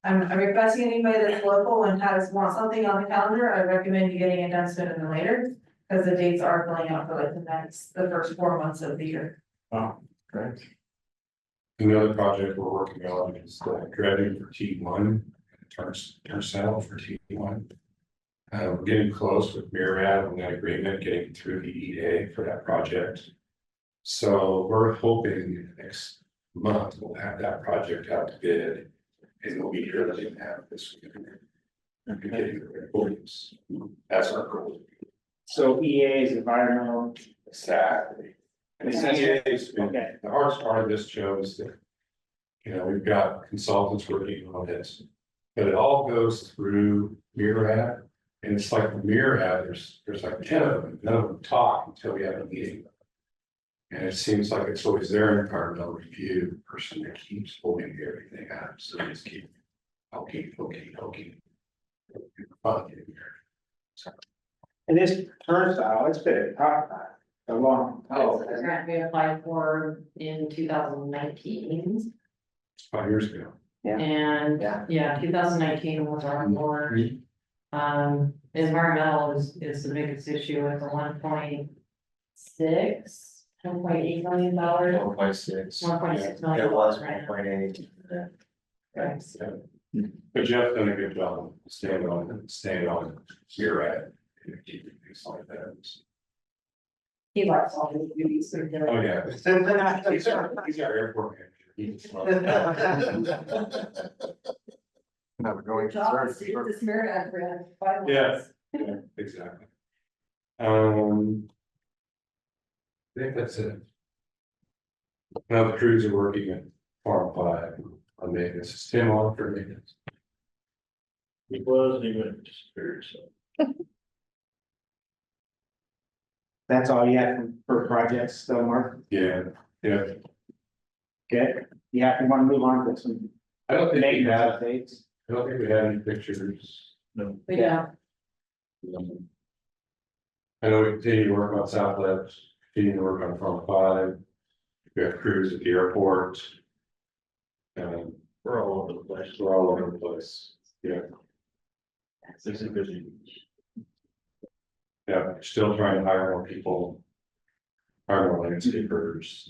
R: I'm requesting anybody that's local and wants something on the calendar, I recommend you getting it done sooner than later. Because the dates are filling out for like the first 4 months of the year.
B: Oh, great. Another project we're working on is dredging for T1, turn south for T1. We're getting close with Myriad on that agreement, getting through the EA for that project. So we're hoping next month we'll have that project out to bid. And we'll be here to have this week. And getting the reports. That's our goal.
A: So EA is environmental.
B: Exactly. And the hardest part of this, Joe, is that, we've got consultants working on this, but it all goes through Myriad. And it's like the Myriad, there's like 10 of them, none of them talk until we have a meeting. And it seems like it's always their environmental review person that keeps holding everything up, so we just keep poking.
A: And this turnstile, it's been talked about a long time.
C: It's a grant we applied for in 2019.
B: 5 years ago.
C: And, yeah, 2019 was our award. Environmental is the biggest issue with the 1.8 million dollars.
L: 1.6.
C: 1.6 million.
L: It was
C: right now.
L: 1.8.
C: Right.
B: But Jeff's done a good job staying on Myriad and keeping things like that.
C: He likes all his duties. So he's
B: Oh, yeah. He's our airport manager. He's
L: Have a going
C: Job
L: concern.
C: to see this Myriad grant.
B: Yeah, exactly.
L: I think that's it. Now the crews are working at Farm 5 on maintenance. It's Tim on for maintenance.
B: It wasn't even disappeared, so.
A: That's all you have for projects, still, Mark?
L: Yeah, yeah.
A: Okay, yeah, you want to move on to some
L: I don't think we
A: maintenance
L: have,
A: updates?
L: I don't think we have any pictures.
B: No.
C: We don't.
L: I know we continue to work on Southwest, continue to work on Farm 5. We have crews at the airport.
B: We're all over the place.
L: We're all over the place. Yeah.
B: Busy, busy.
L: Yeah, still trying to hire more people. Hire more landscapers.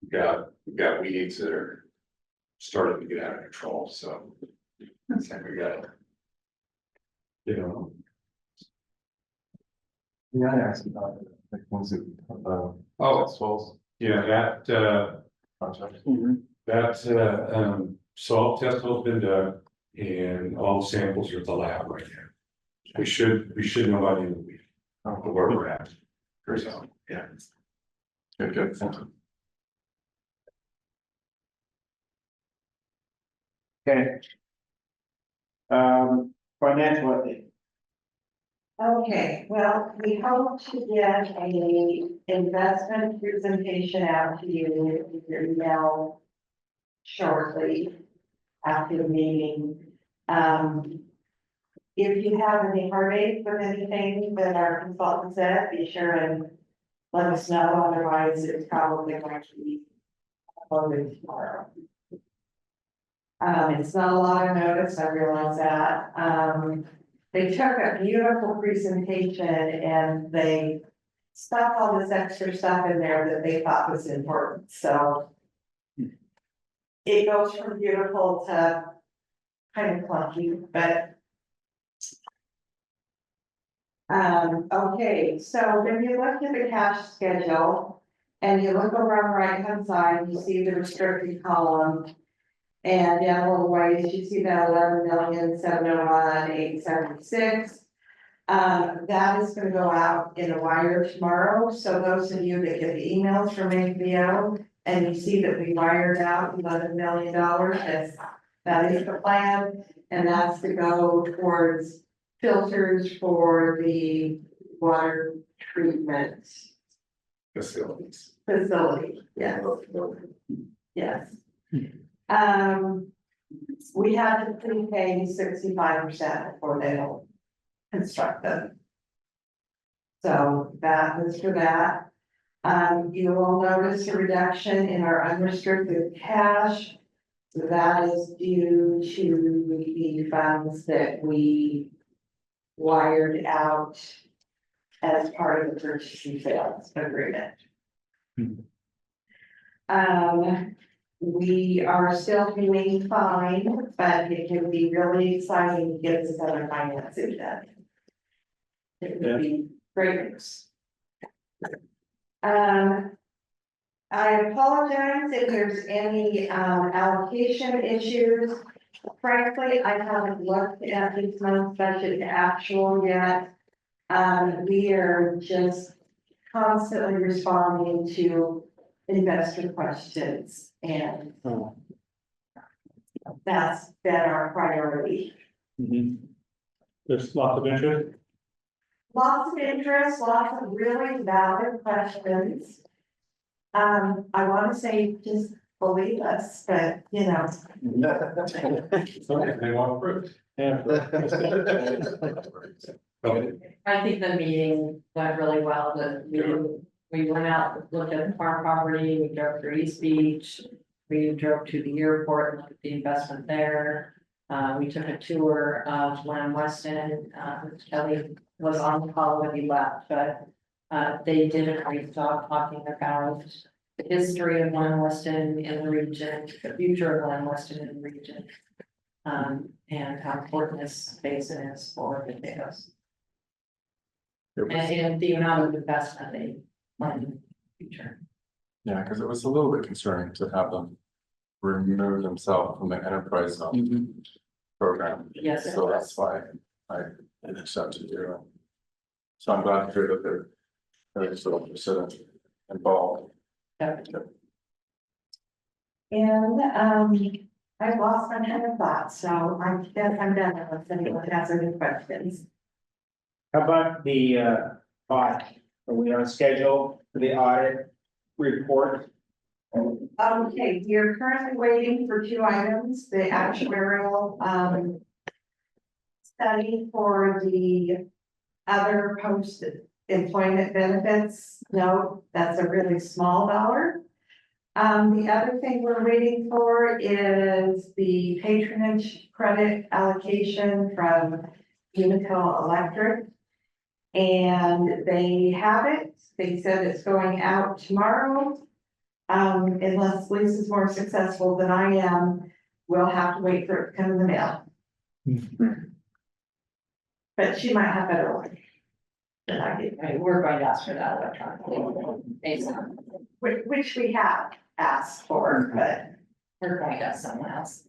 L: We've got weeds that are starting to get out of control, so. I think we got. You know.
S: Yeah, I asked about it, like, was it,
L: Oh, yeah, that,
S: project?
L: salt test has been done and all the samples are at the lab right now. We should know by the end of the week where we're at. So, yeah.
S: Good, thank you.
A: Okay. Financial update.
O: Okay, well, we hope to get a investment presentation out to you with your email shortly after the meeting. If you have any heartache with anything that our consultant said, be sure and let us know, otherwise it's probably going to be uploaded tomorrow. It's not a lot of notice, I realize that. They took a beautiful presentation and they stuck all this extra stuff in there that they thought was important, so. It goes from beautiful to kind of clunky, but. Okay, so when you look at the cash schedule and you look over on the right hand side, you see the restricted column. And down a little ways, you see that 11,701,876. That is gonna go out in a wire tomorrow, so those of you that get the emails from HBO and you see that we wired out $11 million, that is the plan. And that's to go towards filters for the water treatment
L: Facilities.
O: yes. Yes. We had to prepay 65% before they'll construct them. So that was for that. You will notice a reduction in our unrestricted cash. That is due to the funds that we wired out as part of the purchase and sales agreement. We are still doing fine, but it can be really exciting to get this other financing done. It would be great news. I apologize if there's any allocation issues. Frankly, I haven't looked at this month's budget actual yet. We are just constantly responding to investor questions, and that's been our priority.
Q: There's lots of interest.
O: Lots of interest, lots of really valid questions. I want to say just believe us, but you know.
L: They want proof.
C: I think the meeting went really well, we went out, looked at the farm property, we drove through East Beach. We drove to the airport and looked at the investment there. We took a tour of Lamb Weston, Kelly was on the call when he left, but they did a great job talking about the history of Lamb Weston in the region, the future of Lamb Weston in the region. And how important this basin is for potatoes. And the amount of investment they plan in the future.
S: Yeah, because it was a little bit concerning to have them remove themselves from the enterprise zone program.
C: Yes, it
S: So
C: was.
S: that's why I accepted you. So I'm glad to hear that they're still considered involved.
O: And, I've lost my train of thought, so I guess I'm done unless anyone has any questions.
A: How about the audit? Are we on schedule for the audit report?
O: Okay, you're currently waiting for two items, the actuarial, study for the other post-employment benefits. No, that's a really small dollar. The other thing we're waiting for is the patronage credit allocation from Unitil Electric. And they have it. They said it's going out tomorrow. Unless Lisa's more successful than I am, we'll have to wait for it to come in the mail. But she might have better luck than I do.
C: Right, we're going to ask for that electronically.
O: Which we have asked for, but.
C: We're going to ask someone else.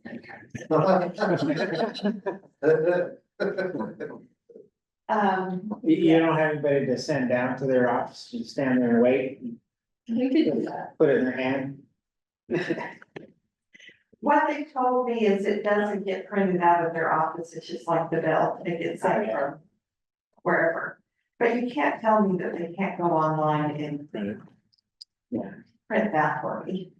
A: You don't have anybody to send down to their office, you stand there and wait,
C: We could do that.
A: put it in their hand.
O: What they told me is it doesn't get printed out of their office, it's just like the bill, it gets sent from wherever. But you can't tell me that they can't go online and print that for me.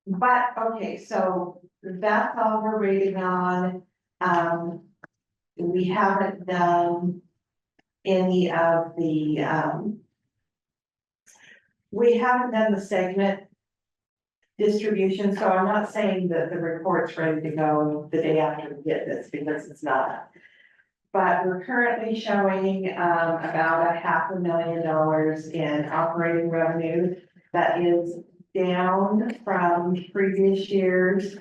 O: But, okay, so that's all we're waiting on. We haven't done any of the, we haven't done the segment distribution, so I'm not saying that the report's ready to go the day after we get this, because it's not. But we're currently showing, about $500,000 in operating revenue. That is down from previous years,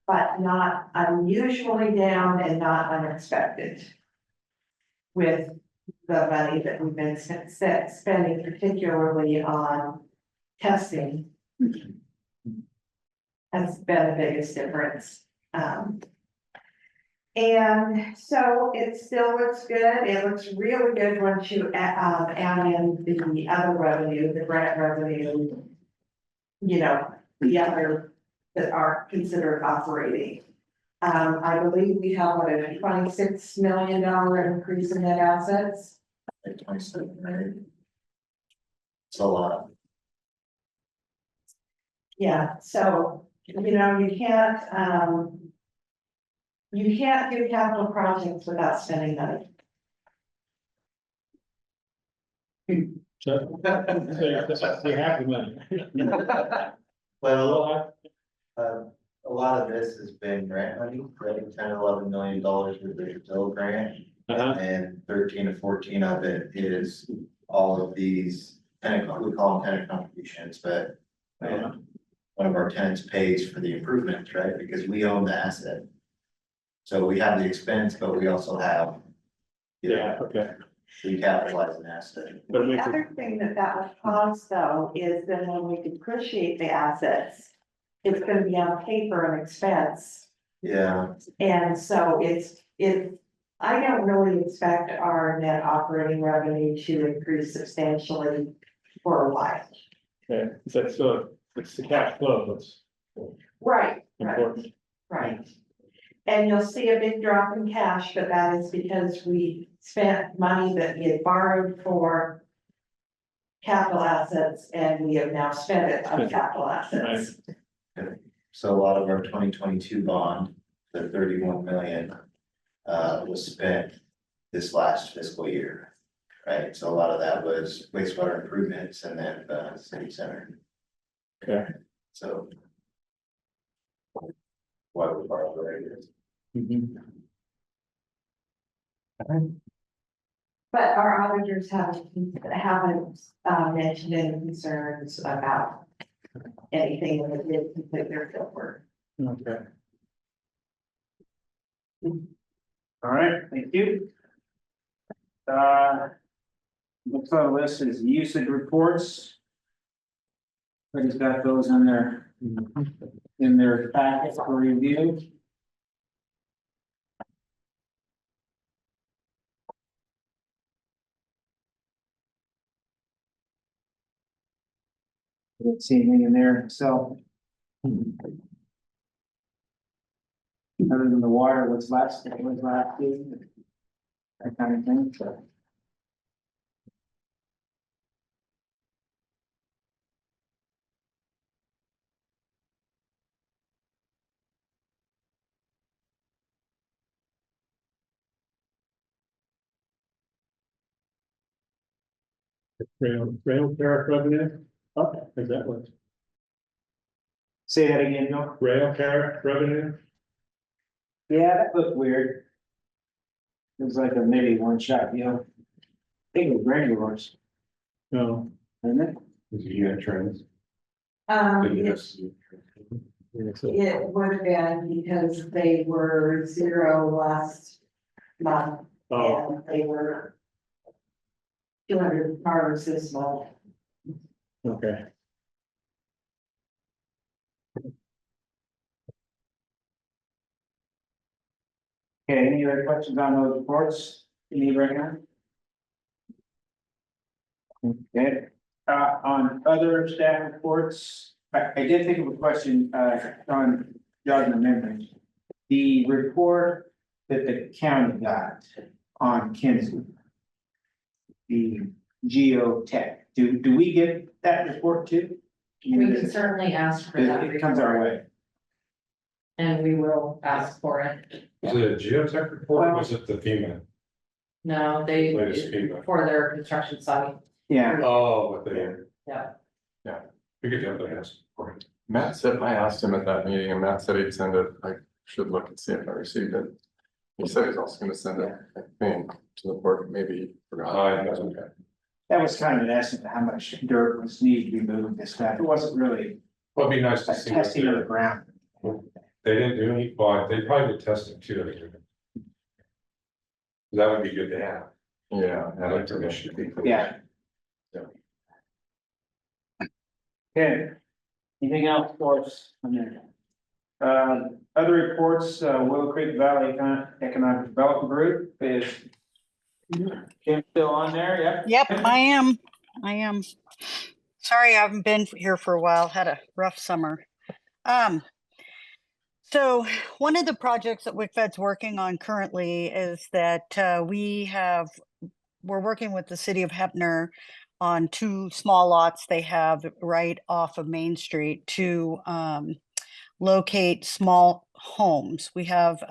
O: but not unusually down and not unexpected. With the money that we've been spending, particularly on testing. Has been the biggest difference. And so it still looks good. It looks really good once you add in the other revenue, the grant revenue. You know, the other that are considered operating. I believe we have what, a $26 million increase in net assets.
L: Like 27, right? It's a lot.
O: Yeah, so, you know, you can't do capital projects without spending money.
B: So you're happy money.
L: Well, a lot of this has been grant money, right? $10-11 million with the utility grant. And 13 to 14 of it is all of these, we call them tenant contributions, but one of our tenants pays for the improvements, right? Because we own the asset. So we have the expense, but we also have.
B: Okay.
L: We capitalize an asset.
O: The other thing that would cause though is then when we depreciate the assets, it's gonna be on paper and expense.
L: Yeah.
O: And so I don't really expect our net operating revenue to increase substantially for a while.
B: Okay, so it's the cash flow that's
O: Right,
B: important.
O: right. And you'll see a big drop in cash, but that is because we spent money that we had borrowed for capital assets, and we have now spent it on capital assets.
L: So a lot of our 2022 bond, the 31 million, was spent this last fiscal year. Right, so a lot of that was wastewater improvements and then the city center.
B: Okay.
L: So. Why we borrow the radius.
O: But our auditors haven't mentioned any concerns about anything that did complete their field work.
A: Okay. All right, thank you. Next on the list is usage reports. Everybody's got those in their packets for review. Didn't see anything in there, so. Other than the water, what's last year, that kind of thing, so.
B: Rail tariff revenue, up, is that what?
A: Say that again, Joe?
B: Rail tariff revenue?
A: Yeah, that looked weird. It was like a maybe one shot deal. I think it was Granulars,
B: No.
A: isn't it?
B: Is it unit trends?
O: It would have been because they were 0 last month.
B: Oh.
O: And they were 200 cars this month.
B: Okay.
A: Okay, any other questions on those reports you need right now? Okay, on other staff reports, I did think of a question, on jogging my memory. The report that the county got on Kinsey. The geotech, do we get that report too?
C: We can certainly ask for that.
A: It comes our way.
C: And we will ask for it.
B: Was it a geotech report or was it the FEMA?
C: No, they,
B: Latest feedback.
C: for their construction site.
A: Yeah.
B: Oh, what they,
C: Yeah.
S: Yeah,
B: we could definitely ask for it.
S: Matt said, I asked him at that meeting and Matt said he'd send it, I should look and see if I received it. He said he's also gonna send it, I think, to the board, maybe he forgot.
B: That's okay.
A: That was kind of an estimate, how much dirt was needed to be moved this stuff. It wasn't really
B: Well, it'd be nice
A: a
B: to see. what
A: testing of the
B: they-
A: ground.
B: They didn't do any, but they probably did testing too. That would be good to have.
S: Yeah.
B: That information.
A: Yeah. Okay. Anything else for us? Other reports, Willow Creek Valley Economic Development Group is. Kim still on there, yeah?
H: Yep, I am. Sorry, I haven't been here for a while. Had a rough summer. So one of the projects that WICFED's working on currently is that we're working with the city of Heppner on 2 small lots they have right off of Main Street to locate small homes. We have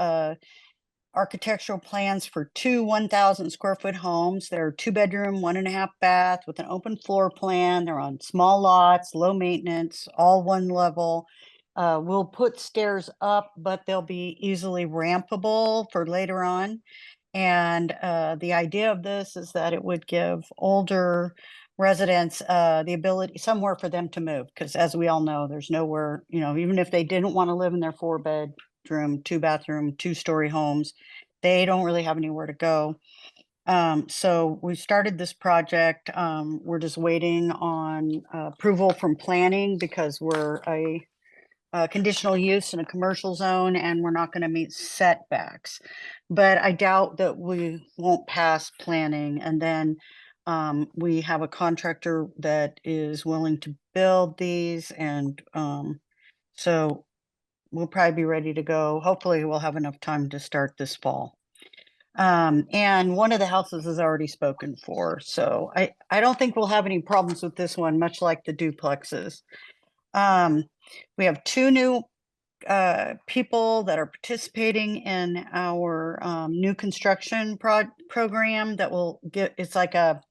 H: architectural plans for 2 1,000 square foot homes. They're 2-bedroom, 1.5 bath with an open floor plan. They're on small lots, low maintenance, all 1 level. We'll put stairs up, but they'll be easily rampable for later on. And the idea of this is that it would give older residents the ability, somewhere for them to move. Because as we all know, there's nowhere, even if they didn't want to live in their 4-bedroom, 2-bathroom, 2-story homes, they don't really have anywhere to go. So we started this project. We're just waiting on approval from planning because we're a conditional use in a commercial zone and we're not going to meet setbacks. But I doubt that we won't pass planning. And then we have a contractor that is willing to build these. And so we'll probably be ready to go. Hopefully we'll have enough time to start this fall. And one of the houses is already spoken for. So I don't think we'll have any problems with this one, much like the duplexes. We have 2 new people that are participating in our new construction program that will get, it's like a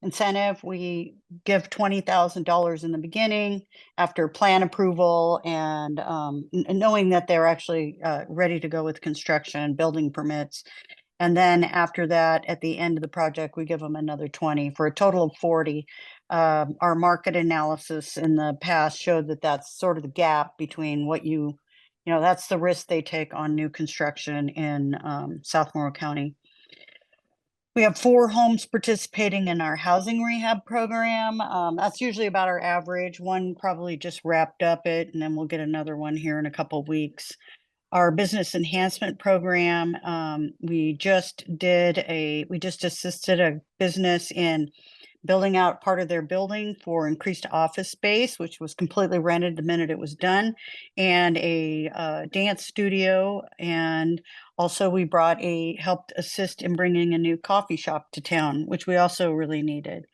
H: incentive. We give $20,000 in the beginning after plan approval and knowing that they're actually ready to go with construction, building permits. And then after that, at the end of the project, we give them another 20 for a total of 40. Our market analysis in the past showed that that's sort of the gap between what that's the risk they take on new construction in South Morrow County. We have 4 homes participating in our housing rehab program. That's usually about our average. One probably just wrapped up it, and then we'll get another one here in a couple of weeks. Our business enhancement program, we just assisted a business in building out part of their building for increased office space, which was completely rented the minute it was done, and a dance studio. And also we helped assist in bringing a new coffee shop to town, which we also really needed.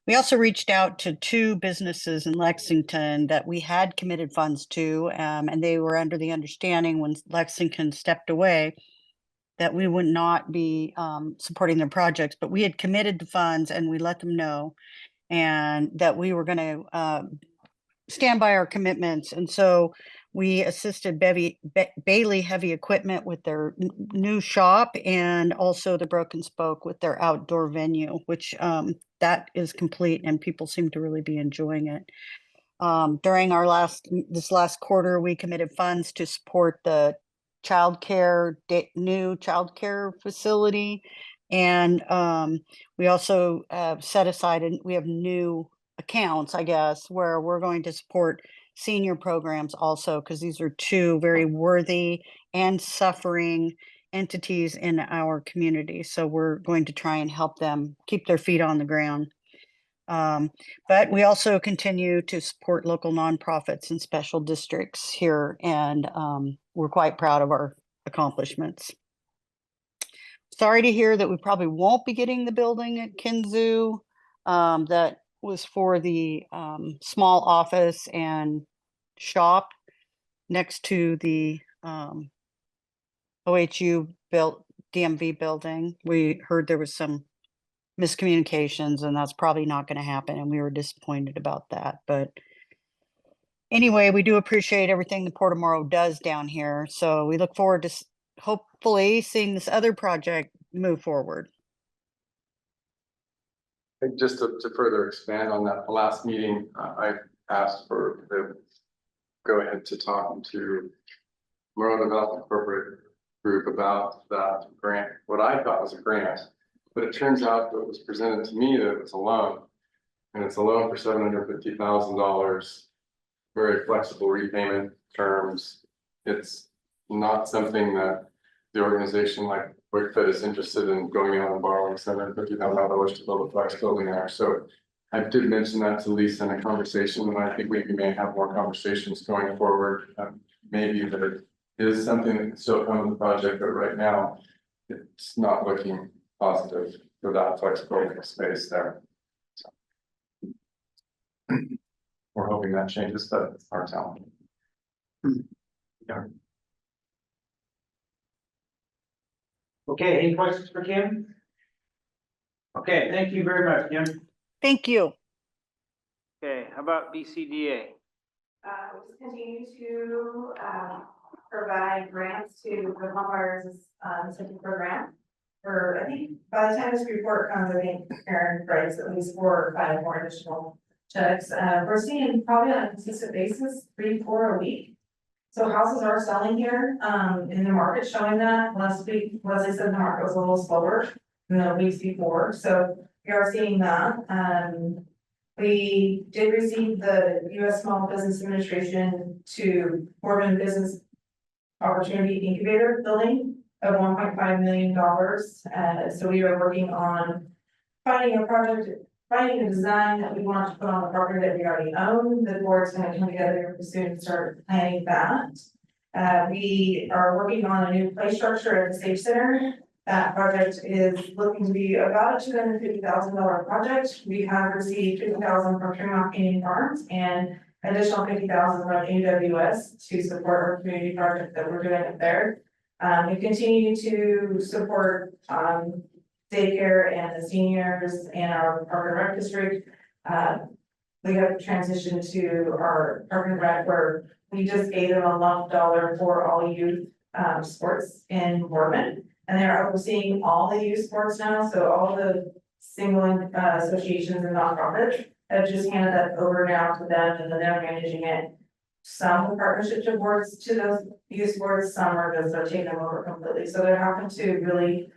H: We also reached out to 2 businesses in Lexington that we had committed funds to, and they were under the understanding when Lexington stepped away that we would not be supporting their projects, but we had committed the funds and we let them know, and that we were going to stand by our commitments. And so we assisted Bailey Heavy Equipment with their new shop, and also the Broken Spoke with their outdoor venue, which that is complete and people seem to really be enjoying it. During this last quarter, we committed funds to support the new childcare facility. And we also set aside, and we have new accounts, I guess, where we're going to support senior programs also, because these are 2 very worthy and suffering entities in our community. So we're going to try and help them keep their feet on the ground. But we also continue to support local nonprofits and special districts here, and we're quite proud of our accomplishments. Sorry to hear that we probably won't be getting the building at Kinzoo. That was for the small office and shop next to the OHU built DMV building. We heard there was some miscommunications, and that's probably not going to happen, and we were disappointed about that. But anyway, we do appreciate everything the Port of Morrow does down here, so we look forward to hopefully seeing this other project move forward.
L: And just to further expand on that, the last meeting, I asked for the go ahead to talk to Morrow Development Corporate Group about that grant, what I thought was a grant. But it turns out that it was presented to me that it was a loan, and it's a loan for $750,000, very flexible repayment terms. It's not something that the organization like WICFED is interested in going out and borrowing $750,000 to build a flex building there. So I did mention that to Lisa in a conversation, and I think we may have more conversations going forward. Maybe there is something that can still come in the project, but right now it's not looking positive for that flexible space there. So we're hoping that changes, but it's our talent. Yeah.
A: Okay, any questions for Kim? Okay, thank you very much, Kim.
H: Thank you.
A: Okay, how about BCDA?
R: We continue to provide grants to the homeowners incentive program. For, I think by the time this report comes, I think Aaron writes at least 4 or 5 more additional checks. We're seeing probably on a consistent basis 3-4 a week. So houses are selling here in the market, showing that. Last week, Leslie said the market was a little slower than the weeks before, so we are seeing that. We did receive the U.S. Small Business Administration to Foreman Business Opportunity Incubator building of $1.5 million. So we are working on finding a design that we want to put on the property that we already own. The board's going to come together soon and start planning that. We are working on a new play structure at the Stage Center. That project is looking to be about a $250,000 project. We have received $50,000 from Tremont Canyon Farms and additional $50,000 from AWS to support our community project that we're doing up there. We continue to support daycare and the seniors and our Park and Rec district. We have transitioned to our Park and Rec where we just gave them a lump dollar for all youth sports in Boardman. And they're overseeing all the youth sports now, so all the single associations and nonprofits have just handed that over now to them, and then they're managing it. Some partnerships awards to those youth sports, some are just are taking them over completely. So they're having to really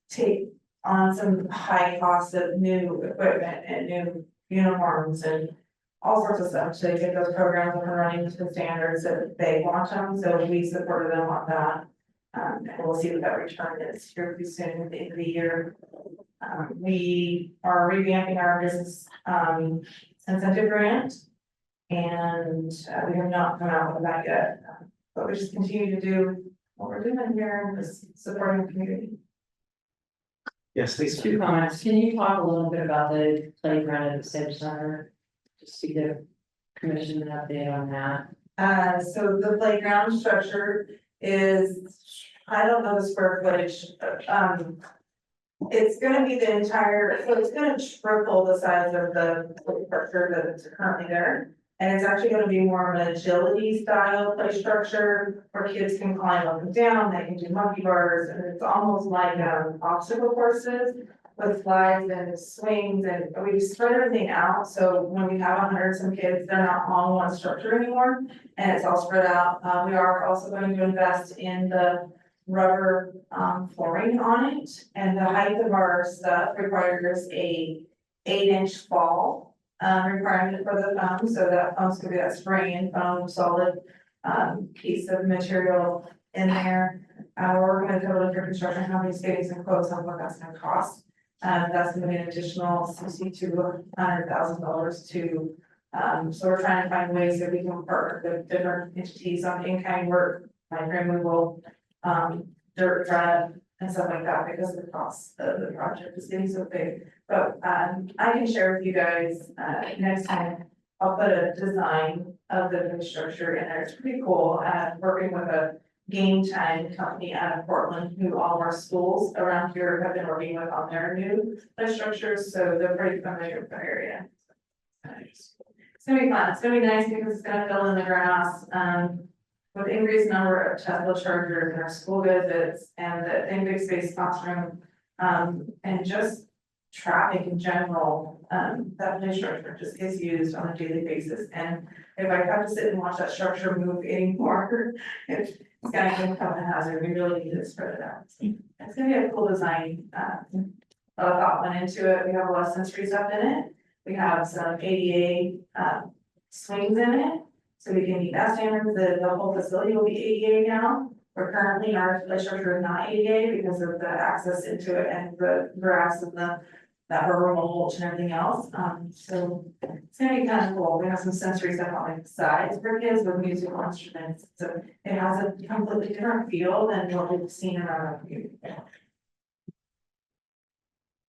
R: take on some high costs of new equipment and new uniforms and all sorts of stuff to get those programs up and running to the standards that they want them. So we supported them on that. And we'll see what that return is here pretty soon at the end of the year. We are revamping our business, incentive grant. And we have not come out with that yet, but we just continue to do what we're doing here and just supporting the community.
A: Yes, Lisa.
C: 2 comments. Can you talk a little bit about the playground at the Sage Center? Just to give commission an update on that.
R: So the playground structure is, I don't know the square footage, it's gonna be the entire, so it's gonna triple the size of the structure that's currently there. And it's actually gonna be more of an agility style play structure where kids can climb up and down, they can do monkey bars, and it's almost like obstacle courses with slides and swings, and we've spread everything out, so when we have 100 some kids, they're not all in one structure anymore, and it's all spread out. We are also going to invest in the rubber flooring on it, and the height of our stuff requires a 8-inch fall requirement for the foam, so that foam's gonna be that spray and foam solid piece of material in there. We're gonna go to different construction companies, getting some quotes on what that's gonna cost. That's gonna be an additional $60,000 to $100,000 to, so we're trying to find ways that we can partner with different entities on in-kind work, like removal, dirt drive and stuff like that, because the cost of the project is getting so big. But, I can share with you guys, next time, I'll put a design of the new structure in there. It's pretty cool, working with a game time company out of Portland, who all our schools around here have been working with on their new play structures, so they're pretty familiar with the area. It's gonna be fun, it's gonna be nice because it's gonna fill in the grass, with the increased number of Tesla chargers in our school visits and the in big space classroom, and just traffic in general, that play structure just gets used on a daily basis, and if I have to sit and watch that structure move anymore, it's gonna become a hazard. We really need to spread it out. It's gonna be a cool design, a lot of thought went into it. We have a lot of sensory stuff in it. We have some ADA swings in it, so we can meet that standard. The whole facility will be ADA now. We're currently, our play structure is not ADA because of the access into it and the grass and that rubber mulch and everything else. So it's gonna be kind of cool. We have some sensory stuff on the sides for kids with musical instruments. So it has a completely different feel than what we've seen around our community.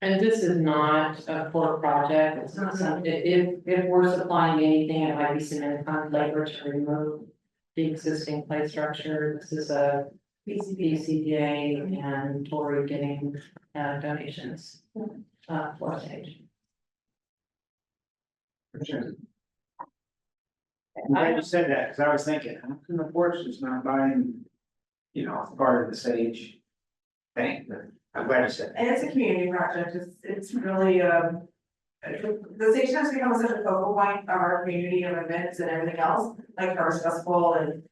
C: And this is not a core project, it's not something, if we're supplying anything, it might be some in-kind labor to remove the existing play structure. This is a BCDA and Tory getting donations for Sage.
A: I'm glad you said that, because I was thinking, how come the porch is not buying, part of the Sage thing, but I'm glad you said that.
R: And it's a community project, it's really, the station has become such a focal point of our community of events and everything else, like Harvest Festival and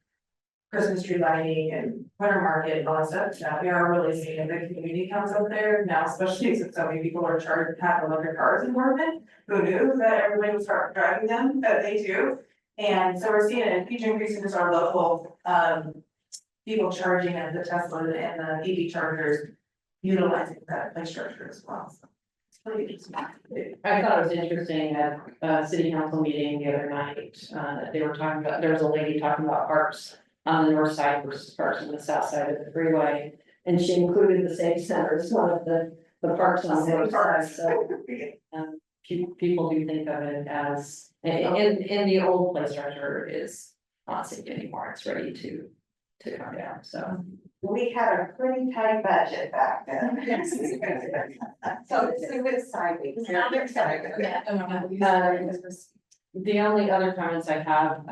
R: Christmas tree lighting and winter market and all that stuff. Now, we are really seeing a big community comes up there now, especially since so many people are charged to have electric cars in Mormon. Who knew that everybody would start driving them, but they do. And so we're seeing a huge increase in just our local, people charging at the Tesla and the EV chargers, utilizing that play structure as well. So it's pretty interesting.
C: I thought it was interesting at a city council meeting the other night, they were talking about, there was a lady talking about parks on the north side versus parks on the south side of the freeway. And she included the Sage Center as one of the parks on the north side, so. People do think of it as, in the old play structure is not safe anymore, it's ready to come down, so.
O: We had a pretty tight budget back then. So it's a good sideways.
C: The only other comments I have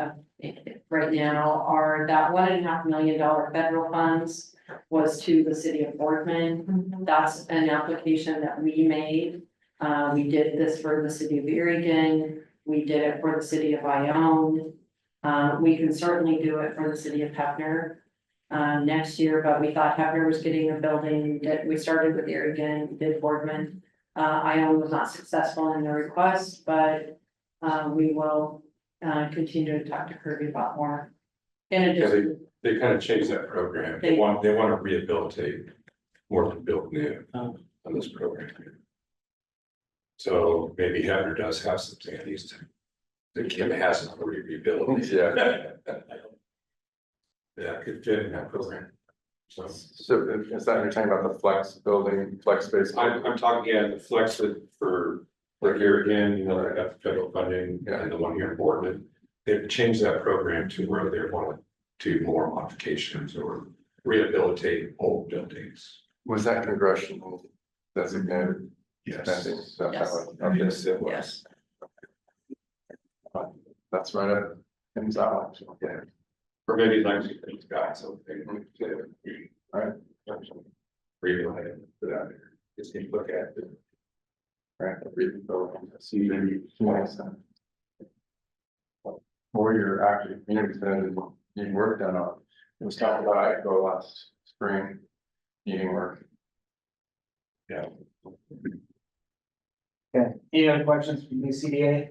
C: right now are that $1.5 million federal funds was to the city of Boardman. That's an application that we made. We did this for the city of Erie, we did it for the city of Ione. We can certainly do it for the city of Hefner next year, but we thought Hefner was getting a building that we started with Erie, did Boardman. Ione was not successful in their request, but we will continue to talk to Kirby about more. In addition,
L: They kind of changed that program. They want to rehabilitate more than build new on this program.
B: So maybe Heather does have some things that Kim hasn't already rebuilt.
S: Yeah.
B: That could fit in that program. So
S: is that you're talking about the flex building, flex space?
B: I'm talking, yeah, the flex it for here again, you know, I got the federal funding and the one here in Portland. They've changed that program to where they want to do more modifications or rehabilitate old buildings.
S: Was that congressional designated?
B: Yes.
S: Spending? Is that
C: Yes.
S: how it-
B: Yes, it was.
C: Yes.
S: That's right at Tim's alley.
B: Yeah. Or maybe like these guys, so they
S: All right.
B: rewrite it, put out there, just need to look at it.
S: Right, read the building, see maybe. Or you're actually community center, need work done on. It was talked about, I go last spring, needing work.
B: Yeah.
A: Okay, any other questions from the CDA?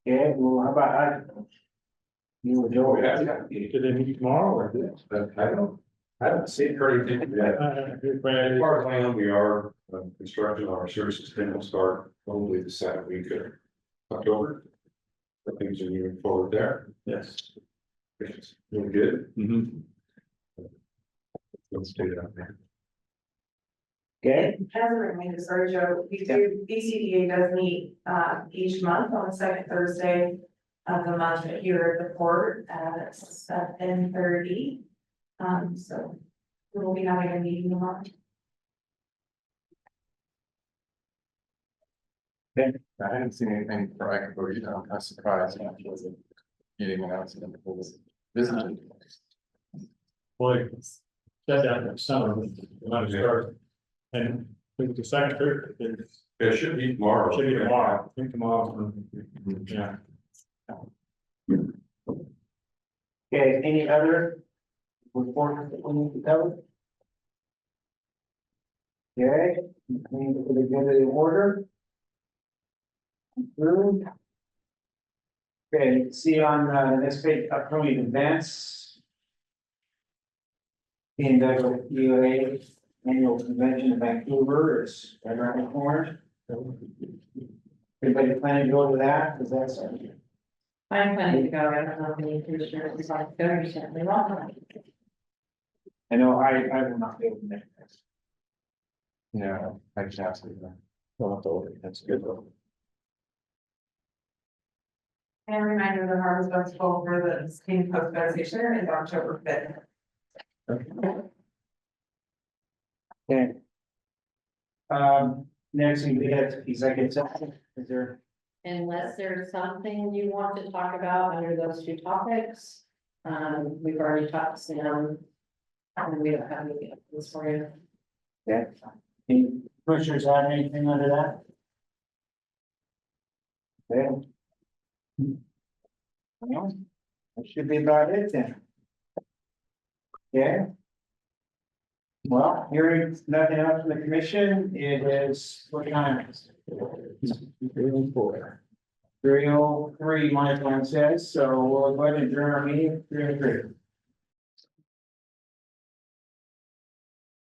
A: Okay, well, how about I? You were Joe.
B: Do they meet tomorrow or this? I don't see it heard anything yet. As far as I know, we are construction on our services thing will start probably the second week of October. The things are moving forward there. Yes. It's really good. Let's do that, man.
A: Okay,
R: As a reminder, sorry, Joe, BCDA does meet, each month on the second Thursday of the month here at the port at 7:30. So we'll be having a meeting tomorrow.
S: I haven't seen anything for Echo either. I'm surprised. It was a meeting announcement. It was visiting.
Q: Boy, that's out in summer, when I start. And I think the second, third,
B: It should be tomorrow.
Q: should be tomorrow, I think tomorrow, yeah.
A: okay, any other reports that we need to cover? Okay, we need to put together the order. Approved. Okay, see on the next page, upcoming events. In the UA annual convention in Vancouver is right around the corner. Everybody planning to go to that, because that's.
C: I'm planning to go, I don't know if any commissioners decide to go, you certainly welcome.
A: I know I will not be able to make this.
S: Yeah, I just have to.
B: That's good though.
R: And a reminder, the Harvest Festival for the King Post Gas Station is October 5th.
A: Okay. Next we get executive session, is there?
C: Unless there's something you want to talk about under those two topics. We've already talked to Sam. And we don't have anything else for you.
A: Yeah. Any commissioners have anything under that? Okay. Well, that should be about it then. Yeah. Well, hearing nothing else from the commission, it is what time is it? 3:04. 3:03, my phone says, so we'll go ahead and adjourn our meeting, 3:03.